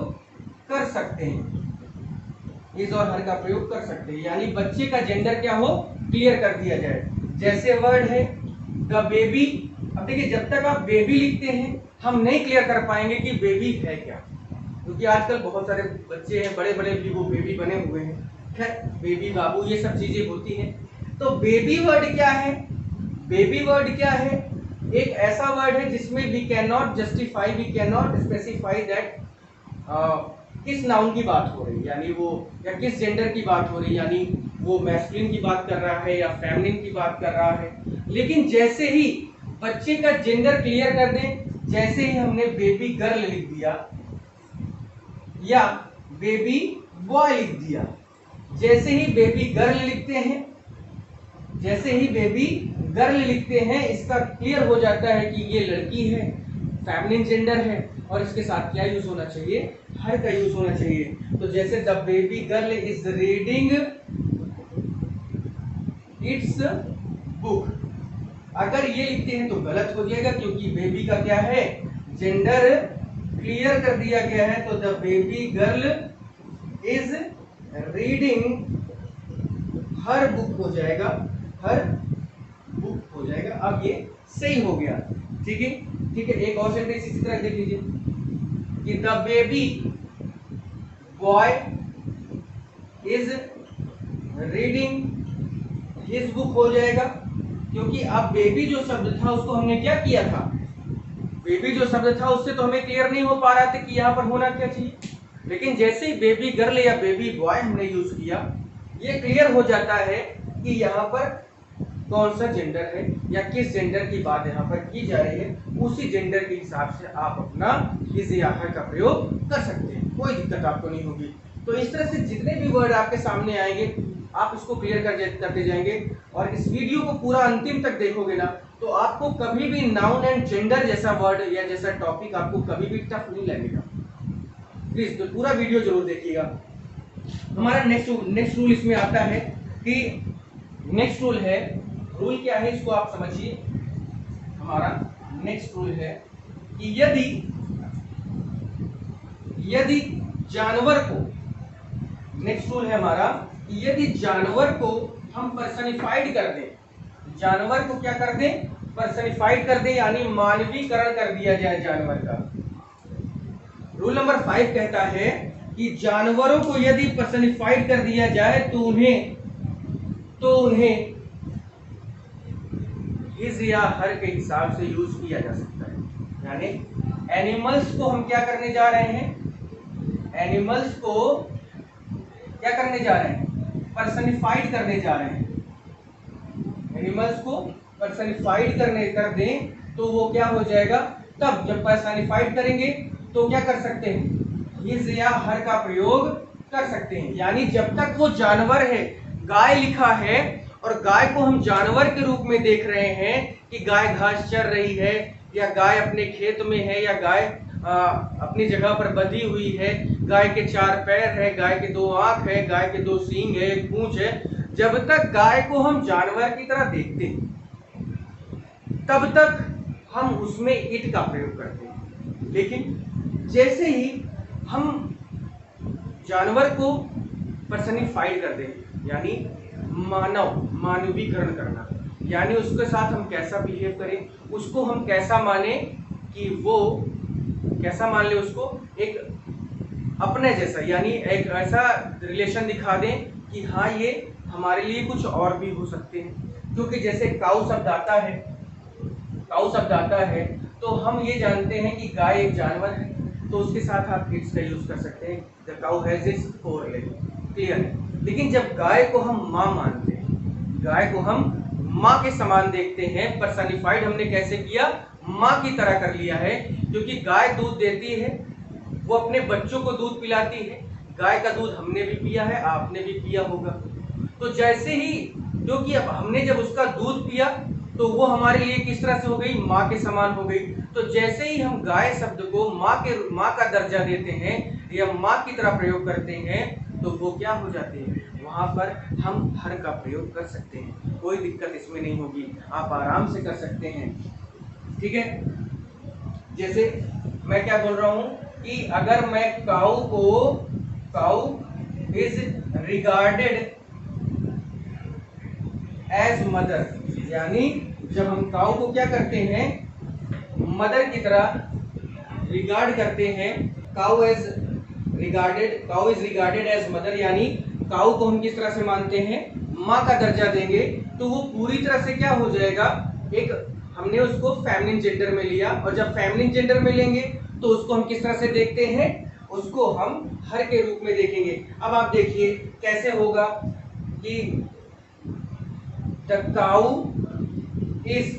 कर सकते हैं, यानी बच्चे का जेंडर क्या हो, क्लियर कर दिया जाए। जैसे वर्ड है द बेबी। अब देखिए, जब तक आप बेबी लिखते हैं हम नहीं क्लियर कर पाएंगे कि बेबी है क्या, क्योंकि आजकल बहुत सारे बच्चे हैं, बड़े बड़े भी वो बेबी बने हुए हैं। खैर, बेबी, बाबू, ये सब चीजें होती हैं। तो बेबी वर्ड क्या है? एक ऐसा वर्ड है जिसमें we can not specify that किस नाउन की बात हो रही है, यानी वो, या किस जेंडर की बात हो रही है, यानी वो मैस्कुलिन की बात कर रहा है या फेमिनिन की बात कर रहा है। लेकिन जैसे ही बच्चे का जेंडर क्लियर कर दें, जैसे ही हमने बेबी गर्ल लिख दिया या बेबी बॉय लिख दिया, जैसे ही बेबी गर्ल लिखते हैं इसका क्लियर हो जाता है कि ये लड़की है, फेमिनिन जेंडर है, और इसके साथ क्या यूज होना चाहिए, हर का यूज होना चाहिए। तो जैसे the baby girl is reading it's book, अगर ये लिखते हैं तो गलत हो जाएगा, क्योंकि बेबी का क्या है, जेंडर क्लियर कर दिया गया है। तो the baby girl is reading her book हो जाएगा, अब ये सही हो गया। ठीक है। एक और सेंटेंस इसी तरह देख लीजिए कि the baby boy is reading his book हो जाएगा, क्योंकि अब बेबी जो शब्द था उसको हमने क्या किया था, बेबी जो शब्द था उससे तो हमें क्लियर नहीं हो पा रहा था कि यहाँ पर होना क्या चाहिए। लेकिन जैसे ही बेबी गर्ल या बेबी बॉय हमने यूज किया, ये क्लियर हो जाता है कि यहाँ पर कौन सा जेंडर है या किस जेंडर की बात यहाँ पर की जा रही है। उसी जेंडर के हिसाब से आप अपना हिज या हर का प्रयोग कर सकते हैं, कोई दिक्कत आपको नहीं होगी। तो इस तरह से जितने भी वर्ड आपके सामने आएंगे आप इसको क्लियर करते जाएंगे, और इस वीडियो को पूरा अंतिम तक देखोगे ना, तो आपको कभी भी नाउन एंड जेंडर जैसा वर्ड या जैसा टॉपिक आपको कभी भी टफ नहीं लगेगा। प्लीज तो पूरा वीडियो जरूर देखिएगा। हमारा नेक्स्ट रूल इसमें आता है कि नेक्स्ट रूल है, रूल क्या है इसको आप समझिए। हमारा नेक्स्ट रूल है कि यदि जानवर को, नेक्स्ट रूल है हमारा कि यदि जानवर को हम पर्सनिफाइड कर दें, जानवर को क्या कर दें, पर्सनिफाइड कर दें, यानी मानवीकरण कर दिया जाए जानवर का। रूल नंबर 5 कहता है कि जानवरों को यदि पर्सनिफाइड कर दिया जाए तो उन्हें हिज या हर के हिसाब से यूज किया जा सकता है। यानी एनिमल्स को हम क्या करने जा रहे हैं, एनिमल्स को क्या करने जा रहे हैं, पर्सनिफाइड करने जा रहे हैं। एनिमल्स को पर्सनिफाइड कर दें तो वो क्या हो जाएगा, तब जब पर्सनिफाइड करेंगे तो क्या कर सकते हैं, हिज या हर का प्रयोग कर सकते हैं। यानी जब तक वो जानवर है, गाय लिखा है और गाय को हम जानवर के रूप में देख रहे हैं कि गाय घास चर रही है, या गाय अपने खेत में है, या गाय अपनी जगह पर बंधी हुई है, गाय के 4 पैर है, गाय के 2 आंख है, गाय के 2 सींग है, 1 पूंछ है, जब तक गाय को हम जानवर की तरह देखते हैं तब तक हम उसमें इट का प्रयोग करते हैं। लेकिन जैसे ही हम जानवर को पर्सनिफाइड कर दें, यानी मानवीकरण करना, यानी उसके साथ हम कैसा बिहेव करें, उसको हम कैसा माने कि वो कैसा मान ले, उसको एक अपने जैसा, यानी एक ऐसा रिलेशन दिखा दें कि हाँ ये हमारे लिए कुछ और भी हो सकते हैं। क्योंकि जैसे काऊ शब्द आता है तो हम ये जानते हैं कि गाय एक जानवर है, तो उसके साथ आप इट्स का यूज कर सकते हैं, the cow has its 4 leg, clear है। लेकिन जब गाय को हम माँ मानते हैं, गाय को हम माँ के समान देखते हैं। पर्सनिफाइड हमने कैसे किया, माँ की तरह कर लिया है, क्योंकि गाय दूध देती है, वो अपने बच्चों को दूध पिलाती है। गाय का दूध हमने भी पिया है, आपने भी पिया होगा। तो जैसे ही, क्योंकि अब हमने जब उसका दूध पिया तो वो हमारे लिए किस तरह से हो गई, माँ के समान हो गई। तो जैसे ही हम गाय शब्द को माँ का दर्जा देते हैं या माँ की तरह प्रयोग करते हैं तो वो क्या हो जाते हैं, वहां पर हम हर का प्रयोग कर सकते हैं, कोई दिक्कत इसमें नहीं होगी, आप आराम से कर सकते हैं। ठीक है, जैसे मैं क्या बोल रहा हूं कि अगर मैं काऊ इज रिगार्डेड एज मदर, यानी जब हम काऊ को क्या करते हैं, मदर की तरह रिगार्ड करते हैं, काऊ इज रिगार्डेड एज मदर, यानी काऊ को हम किस तरह से मानते हैं, माँ का दर्जा देंगे, तो वो पूरी तरह से क्या हो जाएगा, एक हमने उसको फेमिनिन जेंडर में लिया, और जब फेमिनिन जेंडर में लेंगे तो उसको हम किस तरह से देखते हैं, उसको हम हर के रूप में देखेंगे। अब आप देखिए कैसे होगा कि the cow gives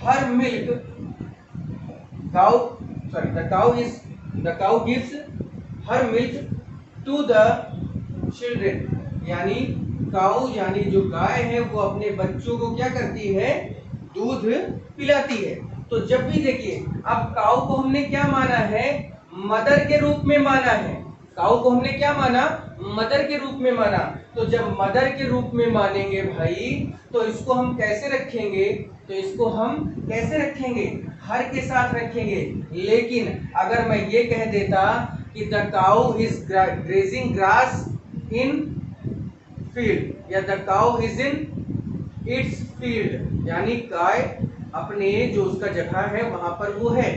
her milk, the cow gives her milk to the children, यानी काऊ यानी जो गाय है वो अपने बच्चों को क्या करती है, दूध पिलाती है। तो जब भी देखिए, अब काऊ को हमने क्या माना है, मदर के रूप में माना है, काऊ को हमने क्या माना, मदर के रूप में माना। तो जब मदर के रूप में मानेंगे भाई, तो इसको हम कैसे रखेंगे, हर के साथ रखेंगे। लेकिन अगर मैं ये कह देता कि the cow is grazing grass in field, या the cow is in its field, यानी गाय अपने जो उसका जगह है वहां पर वो है।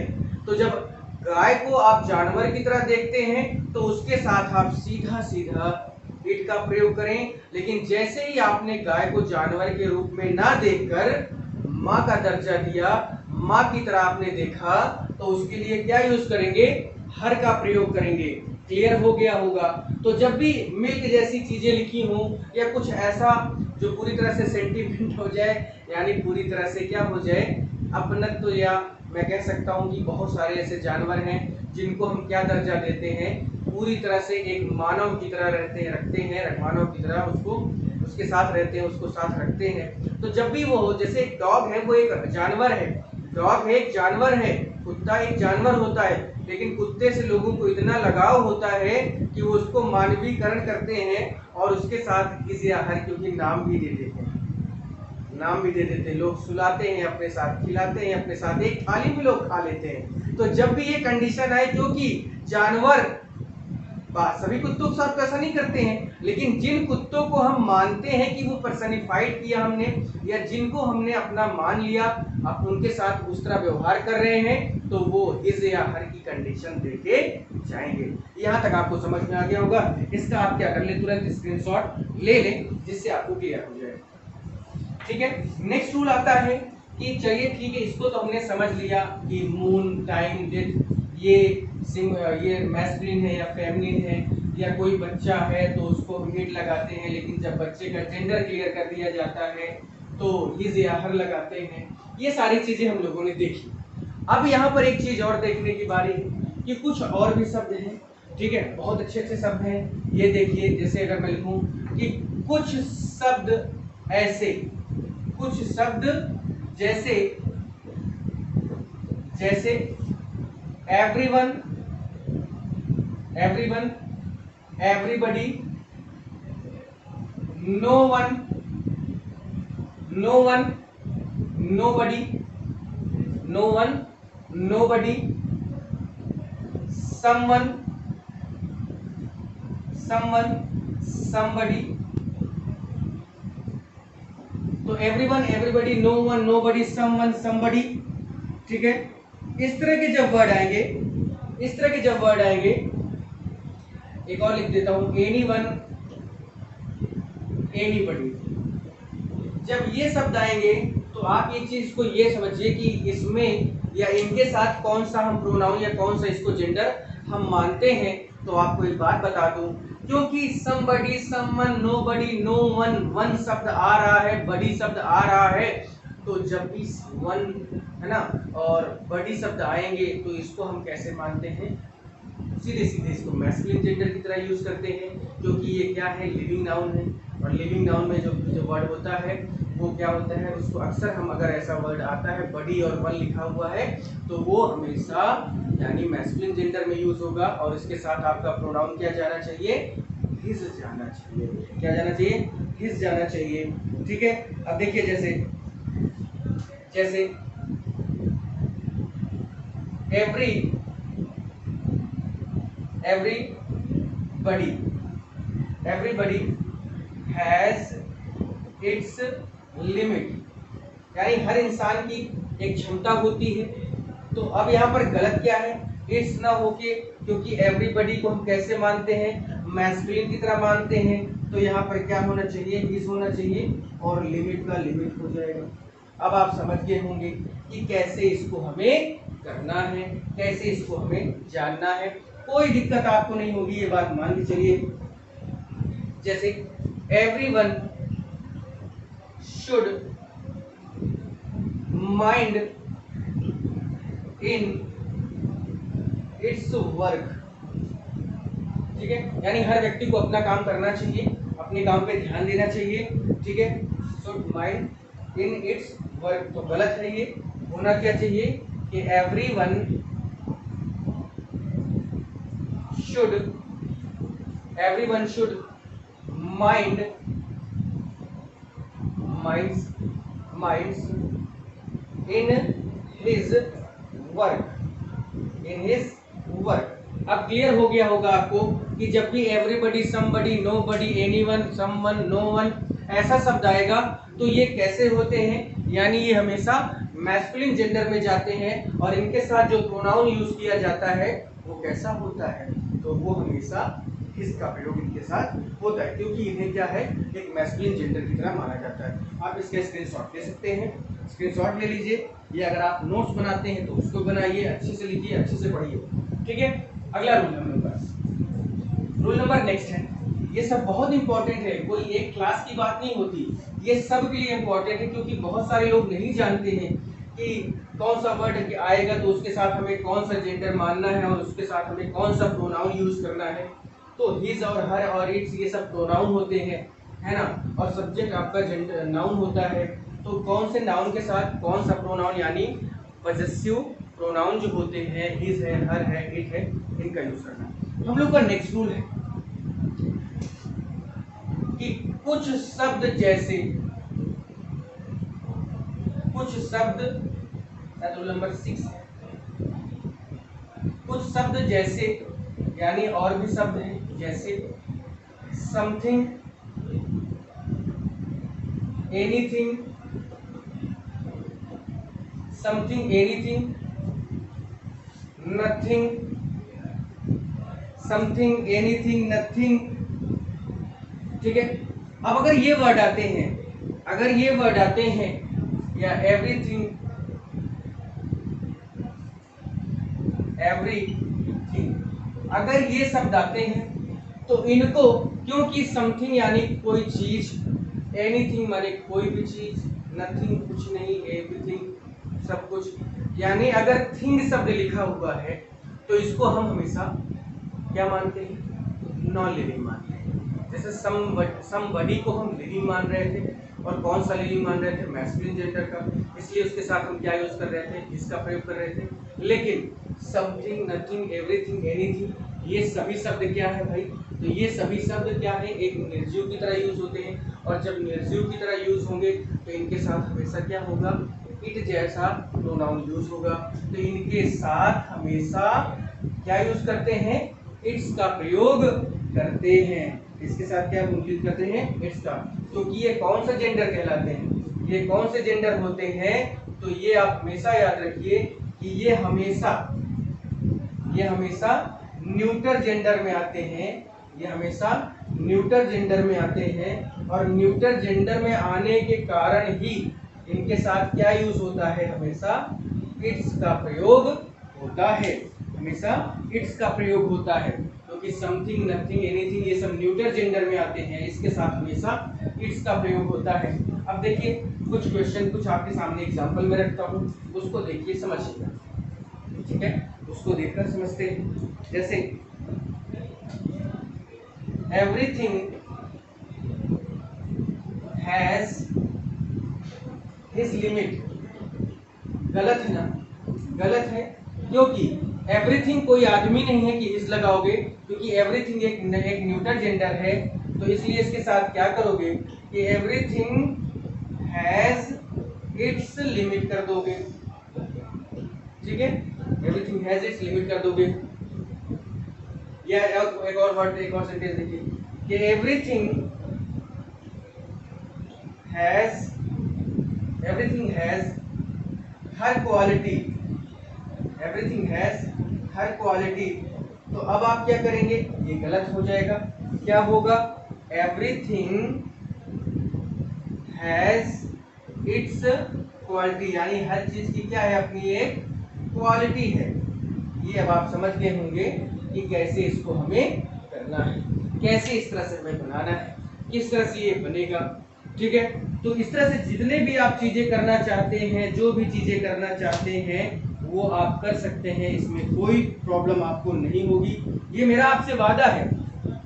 तो जब गाय को आप जानवर की तरह देखते हैं तो उसके साथ आप सीधा इट का प्रयोग करें। लेकिन जैसे ही आपने गाय को जानवर के रूप में ना देखकर माँ का दर्जा दिया, माँ की तरह आपने देखा, तो उसके लिए क्या यूज करेंगे, हर का प्रयोग करेंगे। क्लियर हो गया होगा। तो जब भी मिल्क जैसी चीजें लिखी हो या कुछ ऐसा जो पूरी तरह से सेंटीमेंट हो जाए, यानी पूरी तरह से क्या हो जाए, अपनत्व, तो या मैं कह सकता हूँ कि बहुत सारे ऐसे जानवर हैं जिनको हम क्या दर्जा देते हैं, पूरी तरह से एक मानव की तरह रखते हैं, मानव की तरह उसको उसके साथ रहते हैं, उसको साथ रखते हैं। तो जब भी वो हो, जैसे एक डॉग है, वो एक जानवर है, एक जानवर है, कुत्ता एक जानवर होता है, लेकिन कुत्ते से लोगों को इतना लगाव होता है कि वो उसको मानवीकरण करते हैं और उसके साथ इस या हर, क्योंकि नाम भी दे देते हैं, लोग सुलाते हैं अपने साथ, खिलाते हैं अपने साथ, एक थाली में लोग खा लेते हैं। तो जब भी ये कंडीशन आए, क्योंकि जानवर सभी कुत्तों के साथ ऐसा नहीं करते हैं, लेकिन जिन कुत्तों को हम मानते हैं कि वो पर्सनिफाइड किया हमने, या जिनको हमने अपना मान लिया, अब उनके साथ उस तरह व्यवहार कर रहे हैं, तो वो इज या हर की कंडीशन देके जाएंगे। यहाँ तक आपको समझ में आ गया होगा। इसका आप क्या कर ले, तुरंत स्क्रीनशॉट ले लें, जिससे आपको क्लियर हो जाए। ठीक है, नेक्स्ट रूल आता है कि चलिए ठीक है, इसको तो हमने समझ लिया कि मून, टाइम, डेट, ये मैस्कुलिन है या फेमिनिन है, या कोई बच्चा है तो उसको हम इट लगाते हैं, लेकिन जब बच्चे का जेंडर क्लियर कर दिया जाता है तो हिज या हर लगाते हैं। ये सारी चीजें हम लोगों ने देखी। अब यहाँ पर एक चीज और देखने की बारी है कि कुछ और भी शब्द हैं। ठीक है, बहुत अच्छे अच्छे शब्द हैं। ये देखिए, जैसे अगर मैं लिखूं कि कुछ शब्द ऐसे, कुछ शब्द जैसे everyone, everybody, no one, nobody, someone, somebody। तो everyone, everybody, no one, nobody, someone, somebody। ठीक है, इस तरह के जब वर्ड आएंगे, एक और लिख देता हूं, एनीवन, एनीबडी। जब ये शब्द आएंगे तो आप ये चीज को ये समझिए कि इसमें या इनके साथ कौन सा हम प्रोनाउन या कौन सा इसको जेंडर हम मानते हैं। तो आपको एक बात बता दूं क्योंकि somebody, someone, nobody, no one, one शब्द आ रहा है, बड़ी शब्द आ रहा है, तो जब भी वन है ना और बड़ी शब्द आएंगे तो इसको हम कैसे मानते हैं, सीधे सीधे इसको मैस्कुलिन जेंडर की तरह यूज करते हैं, क्योंकि ये क्या है, लिविंग नाउन है। और लिविंग नाउन में जो वर्ड होता है वो क्या होता है, उसको अक्सर हम अगर ऐसा वर्ड आता है बडी और वन लिखा हुआ है तो वो हमेशा यानी मैस्कुलिन जेंडर में यूज होगा। और इसके साथ आपका प्रोनाउन क्या जाना चाहिए, हिज जाना चाहिए। क्या जाना चाहिए, हिज जाना चाहिए। ठीक है, अब देखिए जैसे everybody has its limit, यानी हर इंसान की एक क्षमता होती है। तो अब यहाँ पर गलत क्या है, इट्स ना होके, क्योंकि एवरीबडी को हम कैसे मानते हैं, मैस्कुलिन की तरह मानते हैं, तो यहाँ पर क्या होना चाहिए, इज होना चाहिए और लिमिट का लिमिट हो जाएगा। अब आप समझ गए होंगे कि कैसे इसको हमें करना है, कैसे इसको हमें जानना है। कोई दिक्कत आपको नहीं होगी, ये बात मान के चलिए। जैसे everyone should mind in its work, ठीक है, यानी हर व्यक्ति को अपना काम करना चाहिए, अपने काम पे ध्यान देना चाहिए। ठीक है, should mind in its work, तो गलत है, ये होना क्या चाहिए कि everyone should mind in his work. अब क्लियर हो गया होगा आपको कि जब भी everybody, somebody, nobody, anyone, someone, no one ऐसा शब्द आएगा तो ये कैसे होते हैं, यानी ये हमेशा मैस्कुलिन जेंडर में जाते हैं। और इनके साथ जो प्रोनाउन यूज किया जाता है वो कैसा होता है, तो वो हमेशा हिज का प्रयोग इनके साथ होता है, क्योंकि इन्हें क्या है, एक मैस्कुलिन जेंडर की तरह माना जाता है। आप इसके स्क्रीनशॉट ले सकते हैं, स्क्रीनशॉट ले लीजिए, ये अगर आप नोट्स बनाते हैं तो उसको बनाइए, अच्छे से लिखिए, अच्छे से पढ़िए। ठीक है, अगला रूल नंबर नेक्स्ट है, ये सब बहुत इंपॉर्टेंट है, कोई एक क्लास की बात नहीं होती, ये सब के लिए इंपॉर्टेंट है, क्योंकि बहुत सारे लोग नहीं जानते हैं कि कौन सा वर्ड आएगा तो उसके साथ हमें कौन सा जेंडर मानना है और उसके साथ हमें कौन सा प्रोनाउन यूज करना है। तो हिज और हर और इट्स ये सब प्रोनाउन होते हैं, है ना, और सब्जेक्ट आपका जेंडर नाउन होता है। तो कौन से नाउन के साथ कौन सा प्रोनाउन, यानी पजेसिव प्रोनाउन जो होते हैं, हिज है, हर है, इट है, इनका यूज करना। हम लोग का नेक्स्ट रूल है कि कुछ शब्द रूल नंबर 6 है, कुछ शब्द जैसे, यानी और भी शब्द हैं जैसे something, anything, nothing, something, anything, nothing. ठीक है, अब अगर ये वर्ड आते हैं या एवरीथिंग, अगर ये शब्द आते हैं तो इनको, क्योंकि समथिंग यानी कोई चीज, एनीथिंग माने कोई भी चीज, नथिंग कुछ नहीं, एवरीथिंग सब कुछ, यानी अगर थिंग शब्द लिखा हुआ है तो इसको हम हमेशा क्या मानते हैं, नॉन लिविंग मानते हैं। जैसे समबडी को हम लिविंग मान रहे थे, और कौन सा लिविंग मान रहे थे, मैस्कुलिन जेंडर का, इसलिए उसके साथ हम क्या यूज कर रहे थे, इसका प्रयोग कर रहे थे। लेकिन समथिंग, नथिंग, एवरीथिंग, एनीथिंग ये सभी शब्द क्या है भाई, तो ये सभी शब्द क्या है, एक निर्जीव की तरह यूज होते हैं, और जब निर्जीव की तरह यूज होंगे तो इनके साथ हमेशा क्या होगा, इट जैसा प्रोनाउन यूज होगा। तो इनके साथ हमेशा क्या यूज करते हैं, इट्स का प्रयोग करते हैं। इसके साथ क्या यूज करते हैं, इट्स का, क्योंकि ये कौन सा जेंडर कहलाते हैं, ये कौन से जेंडर होते हैं, तो ये आप हमेशा याद रखिए कि ये हमेशा न्यूटर जेंडर में आते हैं, ये हमेशा न्यूटर जेंडर में आते हैं, और न्यूटर जेंडर में आने के कारण ही इनके साथ क्या यूज होता है, हमेशा इट्स का प्रयोग होता है, हमेशा इट्स का प्रयोग होता है। तो कि समथिंग, नथिंग, एनीथिंग, ये सब न्यूटर जेंडर में आते हैं, इसके साथ हमेशा इट्स का प्रयोग होता है। अब देखिए कुछ क्वेश्चन कुछ आपके सामने एग्जांपल में रखता हूँ, उसको देखिए समझिएगा, ठीक है, उसको देखकर समझते हैं। जैसे एवरीथिंग हैज हिज लिमिट, गलत है ना, गलत है, क्योंकि एवरीथिंग कोई आदमी नहीं है कि हिज लगाओगे, क्योंकि एवरीथिंग एक न्यूटर जेंडर है, तो इसलिए इसके साथ क्या करोगे कि एवरीथिंग हैज इट्स लिमिट कर दोगे, ठीक है, एवरीथिंग हैज इट्स लिमिट कर दोगे। या एक और वर्ड, एक और सेंटेंस देखिए कि everything has her quality, everything has her quality. तो अब आप क्या करेंगे, ये गलत हो जाएगा, क्या होगा, एवरीथिंग हैज इट्स क्वालिटी, यानी हर चीज की क्या है, अपनी एक क्वालिटी है। ये अब आप समझ गए होंगे कि कैसे इसको हमें करना है, कैसे इस तरह से हमें बनाना है, किस तरह से ये बनेगा, ठीक है। तो इस तरह से जितने भी आप चीजें करना चाहते हैं, जो भी चीजें करना चाहते हैं वो आप कर सकते हैं, इसमें कोई प्रॉब्लम आपको नहीं होगी, ये मेरा आपसे वादा है।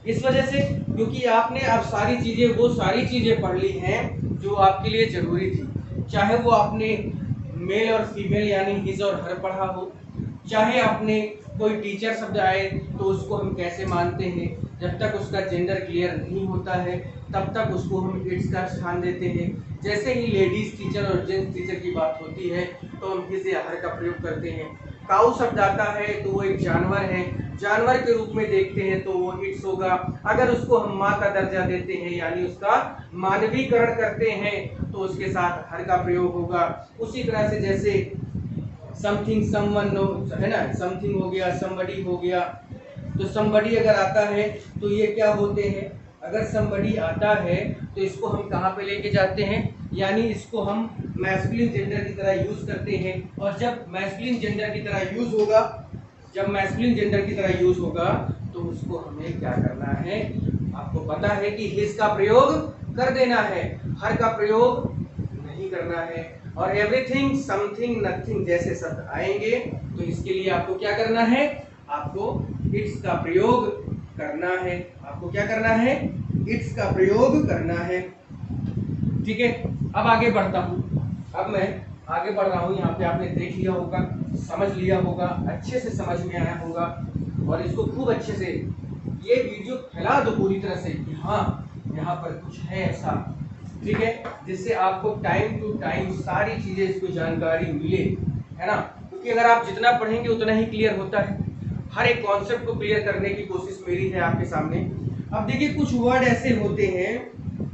इस वजह से क्योंकि आपने अब सारी चीजें, वो सारी चीजें पढ़ ली हैं जो आपके लिए जरूरी थी, चाहे वो आपने मेल और फीमेल यानी हिज और हर पढ़ा हो, चाहे आपने कोई टीचर शब्द आए तो उसको हम कैसे मानते हैं, जब तक उसका जेंडर क्लियर नहीं होता है तब तक उसको हम इट्स का स्थान देते हैं। जैसे ही लेडीज टीचर और जेंट्स टीचर की बात होती है तो हम हिज या हर का प्रयोग करते हैं। काऊ शब्द आता है तो वो एक जानवर है, जानवर के रूप में देखते हैं तो वो इट्स होगा। अगर उसको हम माँ का दर्जा देते हैं यानी उसका मानवीकरण करते हैं तो उसके साथ हर का प्रयोग होगा। उसी तरह से जैसे समथिंग, समवन है ना, समथिंग हो गया, समबडी हो गया, तो समबडी अगर आता है तो ये क्या होते हैं, अगर समबडी आता है तो इसको हम कहाँ पे लेके जाते हैं, यानी इसको हम मैस्कुलिन जेंडर की तरह यूज करते हैं। और जब मैस्कुलिन जेंडर की तरह यूज होगा, जब मैस्कुलिन जेंडर की तरह यूज होगा तो उसको हमें क्या करना है, आपको पता है कि हिज का प्रयोग कर देना है, हर का प्रयोग नहीं करना है। और एवरीथिंग, समथिंग, नथिंग जैसे शब्द आएंगे तो इसके लिए आपको क्या करना है, आपको इट्स का प्रयोग करना है, आपको क्या करना है, इट्स का प्रयोग करना है, ठीक है। अब आगे बढ़ता हूँ, अब मैं आगे बढ़ रहा हूँ, यहाँ पे आपने देख लिया होगा, समझ लिया होगा, अच्छे से समझ में आया होगा, और इसको खूब अच्छे से ये वीडियो फैला दो पूरी तरह से कि हाँ यहाँ पर कुछ है ऐसा, ठीक है, जिससे आपको टाइम टू टाइम सारी चीजें इसको जानकारी मिले, है ना, क्योंकि अगर आप जितना पढ़ेंगे उतना ही क्लियर होता है। हर एक कॉन्सेप्ट को क्लियर करने की कोशिश मेरी है आपके सामने। अब देखिए कुछ वर्ड ऐसे होते हैं,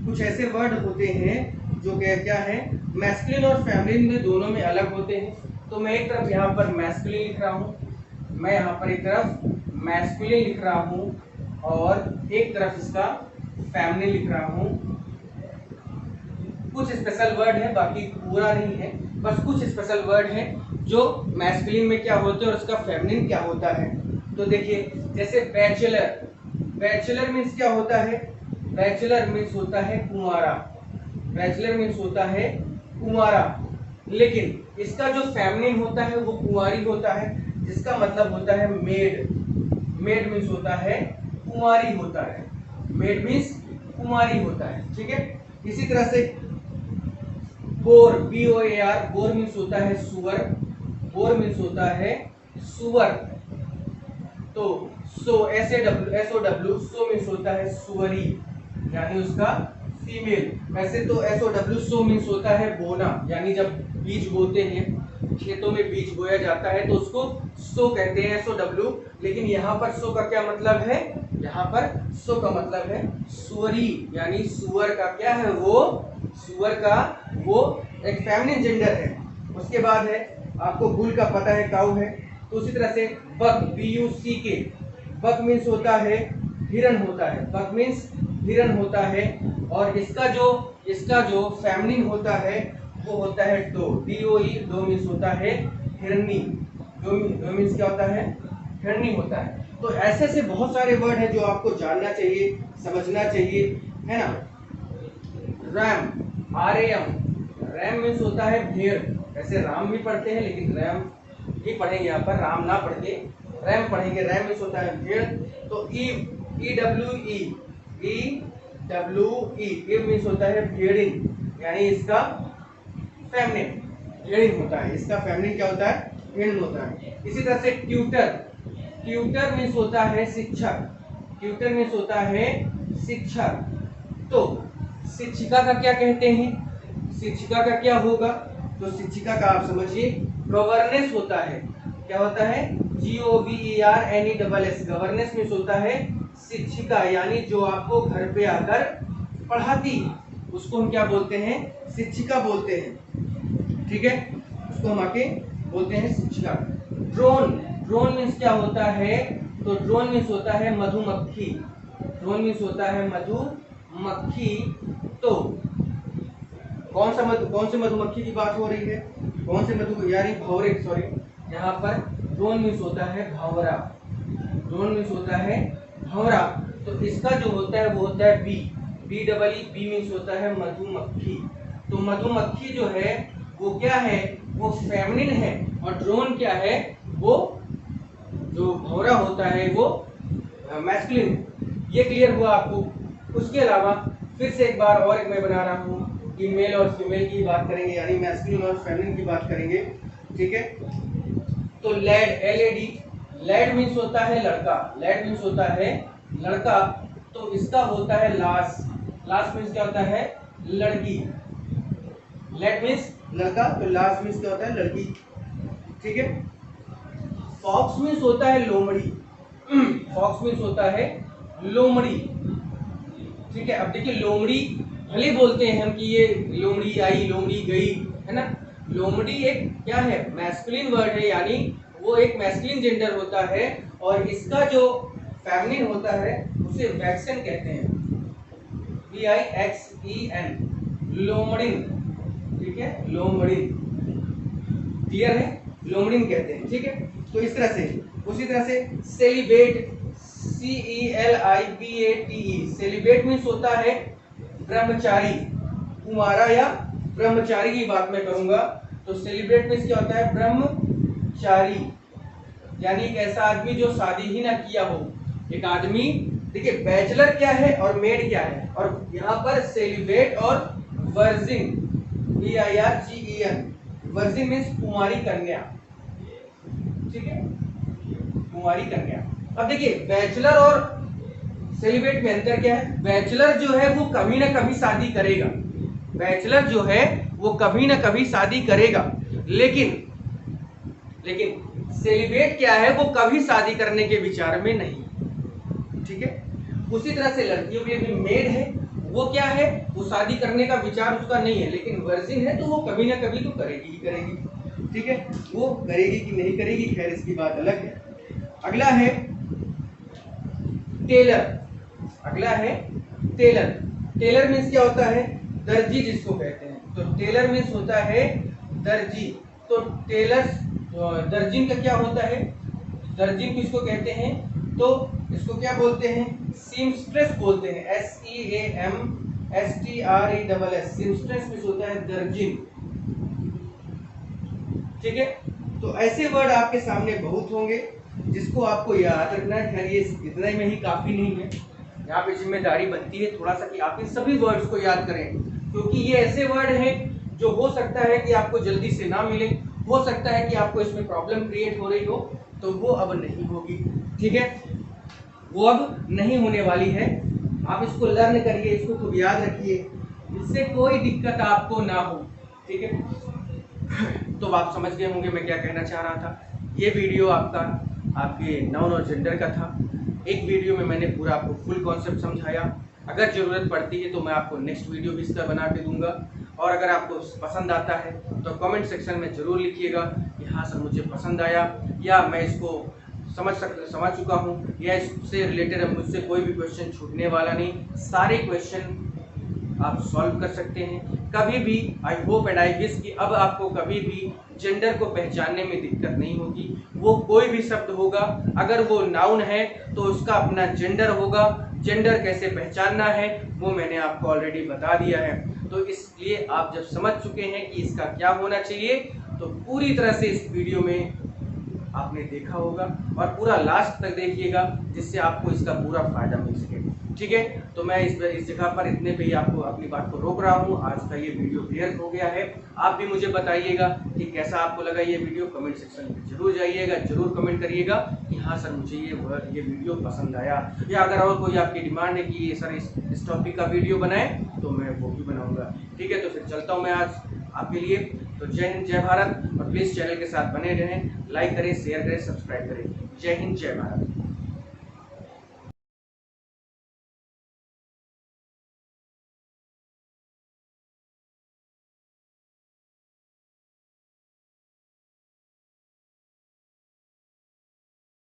कुछ ऐसे वर्ड होते हैं जो क्या है, मैस्कुलिन और फेमिनिन में दोनों में अलग होते हैं। तो मैं एक तरफ यहाँ पर मैस्कुलिन लिख रहा हूँ, मैं यहाँ पर एक तरफ मैस्कुलिन लिख रहा हूँ और एक तरफ इसका फेमिनिन लिख रहा हूँ। कुछ स्पेशल वर्ड है, बाकी पूरा नहीं है, बस कुछ स्पेशल वर्ड है जो मैस्कुलिन में क्या होते हैं और उसका फेमिनिन क्या होता है। तो देखिए जैसे बैचलर, बैचलर मीन्स क्या होता है, बैचलर मीन्स होता है कुंवारा, बैचलर मीन्स होता है कुंवारा, लेकिन इसका जो फेमिनिन होता है वो कुंवारी होता है, जिसका मतलब होता है मेड। मेड मीन्स होता है कुंवारी होता है, मेड मीन्स कुंवारी होता है, ठीक है। इसी तरह से बोर, BOAR, बोर मीन्स होता है सुअर, बोर मीन्स होता है सुअर। तो SO SOW मीन्स होता है सुअरी, यानी उसका फीमेल। वैसे तो SO मीन्स होता है बोना, यानी जब बीज बोते हैं, खेतों में बीज बोया जाता है तो उसको सो कहते हैं, SOW। लेकिन यहाँ पर सो का क्या मतलब है, यहाँ पर सो का मतलब है सुअरी, यानी सुअर का क्या है, वो सुअर का वो एक फेमिनिन जेंडर है। उसके बाद है आपको बुल का पता है, काऊ है। तो उसी तरह से बक, BUCK, बक मीन्स होता है हिरन होता है, बक मीन्स हिरन होता है। और इसका जो फेमिनिन होता है वो होता है डो, DOE, डो मीन्स होता है हिरनी, डो मीन्स क्या होता है, हिरनी होता है। तो ऐसे से बहुत सारे वर्ड हैं जो आपको जानना चाहिए, समझना चाहिए, है ना। रैम, RAM, रैम मीन्स होता है भेड़। वैसे राम भी पढ़ते हैं लेकिन रैम ही पढ़ेंगे यहाँ पर, राम ना पढ़ के रैम पढ़ेंगे। रैम मीन्स होता है भेड़। तो EWE मीन्स होता है भेड़िन, यानी इसका फेमिनिन भेड़िन होता है। इसका फेमिनिन क्या होता है? भेड़िन होता है। इसी तरह से ट्यूटर मीन्स होता है शिक्षक। ट्यूटर मीन्स होता है शिक्षक। तो शिक्षिका का क्या कहते हैं? शिक्षिका का क्या होगा? तो शिक्षिका का आप समझिए गवर्नेंस होता है। क्या होता है? GOVERNESS। गवर्नेंस मीन्स होता है शिक्षिका, यानी जो आपको घर पे आकर पढ़ाती है उसको हम क्या बोलते हैं? शिक्षिका बोलते हैं। ठीक है, उसको हम आके बोलते हैं शिक्षिका। ड्रोन मीन्स क्या होता है? तो ड्रोन मीन्स होता है मधुमक्खी। ड्रोन मीन्स होता है मधुमक्खी। तो कौन से मधुमक्खी की बात हो रही है? कौन से मधु, यानी भंवरे, सॉरी, यहाँ पर ड्रोन मीन्स होता है भंवरा। ड्रोन मीन्स होता है भंवरा। तो इसका जो होता है वो होता है बी मीन्स होता है मधुमक्खी। तो मधुमक्खी जो है वो क्या है? वो फेमिनिन है। और ड्रोन क्या है? वो जो भंवरा होता है वो मैस्कुलिन। ये क्लियर हुआ आपको? उसके अलावा फिर से एक बार और मैं बना रहा हूँ कि मेल और फीमेल की बात करेंगे, यानी मैस्कुलिन और फेमिनिन की बात करेंगे। ठीक है, तो लेड मीन्स होता है लड़का। लेड मीन्स होता है लड़का। तो इसका होता है लास मीन्स क्या होता है? लड़की। लेड मीन्स लड़का, तो लास मीन्स क्या होता है? लड़की। ठीक है, फॉक्स मीन्स होता है लोमड़ी। फॉक्स मीन्स होता है लोमड़ी। ठीक है, अब देखिए लोमड़ी भले बोलते हैं हम कि ये लोमड़ी आई, लोमड़ी गई, है ना। लोमड़ी एक क्या है? मैस्कुलिन वर्ड है, यानी वो एक मैस्कुलिन जेंडर होता है। और इसका जो फेमिनिन होता है उसे वैक्सन कहते हैं, VIXEN, लोमड़िन। ठीक है, लोमड़िन, क्लियर है? लोमड़िन कहते हैं। ठीक है, तो इस तरह से, उसी तरह से सेलिबेट, CELIBATE, सेलिबेट मीन्स होता है ब्रह्मचारी। कुमारा या ब्रह्मचारी की बात मैं करूंगा तो सेलिब्रेट मीन्स क्या होता है? ब्रह्मचारी, यानी एक ऐसा आदमी जो शादी ही ना किया हो। एक आदमी, देखिए बैचलर क्या है और मेड क्या है, और यहाँ पर सेलिब्रेट और वर्जिन, VIRGEN, वर्जिन मीन्स कुमारी कन्या। ठीक है, कुमारी कन्या। अब देखिए बैचलर और सेलिब्रेट में अंतर क्या है? बैचलर जो है वो कभी ना कभी शादी करेगा। बैचलर जो है वो कभी ना कभी शादी करेगा, लेकिन सेलिब्रेट क्या है? वो कभी शादी करने के विचार में नहीं। ठीक है, उसी तरह से लड़कियों के लिए मेड है, वो क्या है? वो शादी करने का विचार उसका नहीं है, लेकिन वर्जिन है तो वो कभी ना कभी तो करेगी ही करेगी। ठीक है, वो करेगी कि नहीं करेगी, खैर इसकी बात अलग है। अगला है टेलर। टेलर मीन्स क्या होता है? दर्जी जिसको कहते हैं। तो टेलर मीन्स होता है दर्जी। तो टेलर, दर्जिन का क्या होता है? दर्जिन किसको कहते हैं? तो इसको क्या बोलते हैं? सीमस्ट्रेस बोलते हैं, SEAMSTRESS। सीमस्ट्रेस मीन्स होता है दर्जिन। ठीक है, तो ऐसे वर्ड आपके सामने बहुत होंगे जिसको आपको याद रखना है। खैर ये इतना में ही काफी नहीं है, यहाँ पे जिम्मेदारी बनती है थोड़ा सा कि आप इन सभी वर्ड्स को याद करें, क्योंकि ये ऐसे वर्ड हैं जो हो सकता है कि आपको जल्दी से ना मिले, हो सकता है कि आपको इसमें प्रॉब्लम क्रिएट हो रही हो, तो वो अब नहीं होगी। ठीक है, वो अब नहीं होने वाली है। आप इसको लर्न करिए, इसको खूब याद रखिए, इससे कोई दिक्कत आपको ना हो। ठीक है, तो आप समझ गए होंगे मैं क्या कहना चाह रहा था। ये वीडियो आपके नाउन और जेंडर का था। एक वीडियो में मैंने पूरा आपको फुल कॉन्सेप्ट समझाया। अगर ज़रूरत पड़ती है तो मैं आपको नेक्स्ट वीडियो भी इसका बना के दूंगा। और अगर आपको पसंद आता है तो कमेंट सेक्शन में ज़रूर लिखिएगा कि हाँ सर मुझे पसंद आया, या मैं इसको समझ चुका हूँ, या इससे रिलेटेड मुझसे कोई भी क्वेश्चन छूटने वाला नहीं। सारे क्वेश्चन आप सॉल्व कर सकते हैं कभी भी। I hope and I wish कि अब आपको कभी भी जेंडर को पहचानने में दिक्कत नहीं होगी। वो कोई भी शब्द होगा, अगर वो नाउन है तो उसका अपना जेंडर होगा। जेंडर कैसे पहचानना है वो मैंने आपको ऑलरेडी बता दिया है। तो इसलिए आप जब समझ चुके हैं कि इसका क्या होना चाहिए, तो पूरी तरह से इस वीडियो में आपने देखा होगा और पूरा लास्ट तक देखिएगा, जिससे आपको इसका पूरा फायदा मिल सके। ठीक है, तो मैं इस जगह पर इतने पे ही आपको अपनी बात को रोक रहा हूँ। आज का ये वीडियो क्लियर हो गया है। आप भी मुझे बताइएगा कि कैसा आपको लगा ये वीडियो। कमेंट सेक्शन में जरूर जाइएगा, जरूर कमेंट करिएगा कि हाँ सर मुझे ये वीडियो पसंद आया, या अगर और कोई आपकी डिमांड है कि ये सर इस टॉपिक का वीडियो बनाए तो मैं वो भी बनाऊंगा। ठीक है, तो फिर चलता हूँ मैं आज आपके लिए। तो जय हिंद, जय भारत, और प्लीज़ चैनल के साथ बने रहें, लाइक करें, शेयर करें, सब्सक्राइब करें। जय हिंद, जय भारत।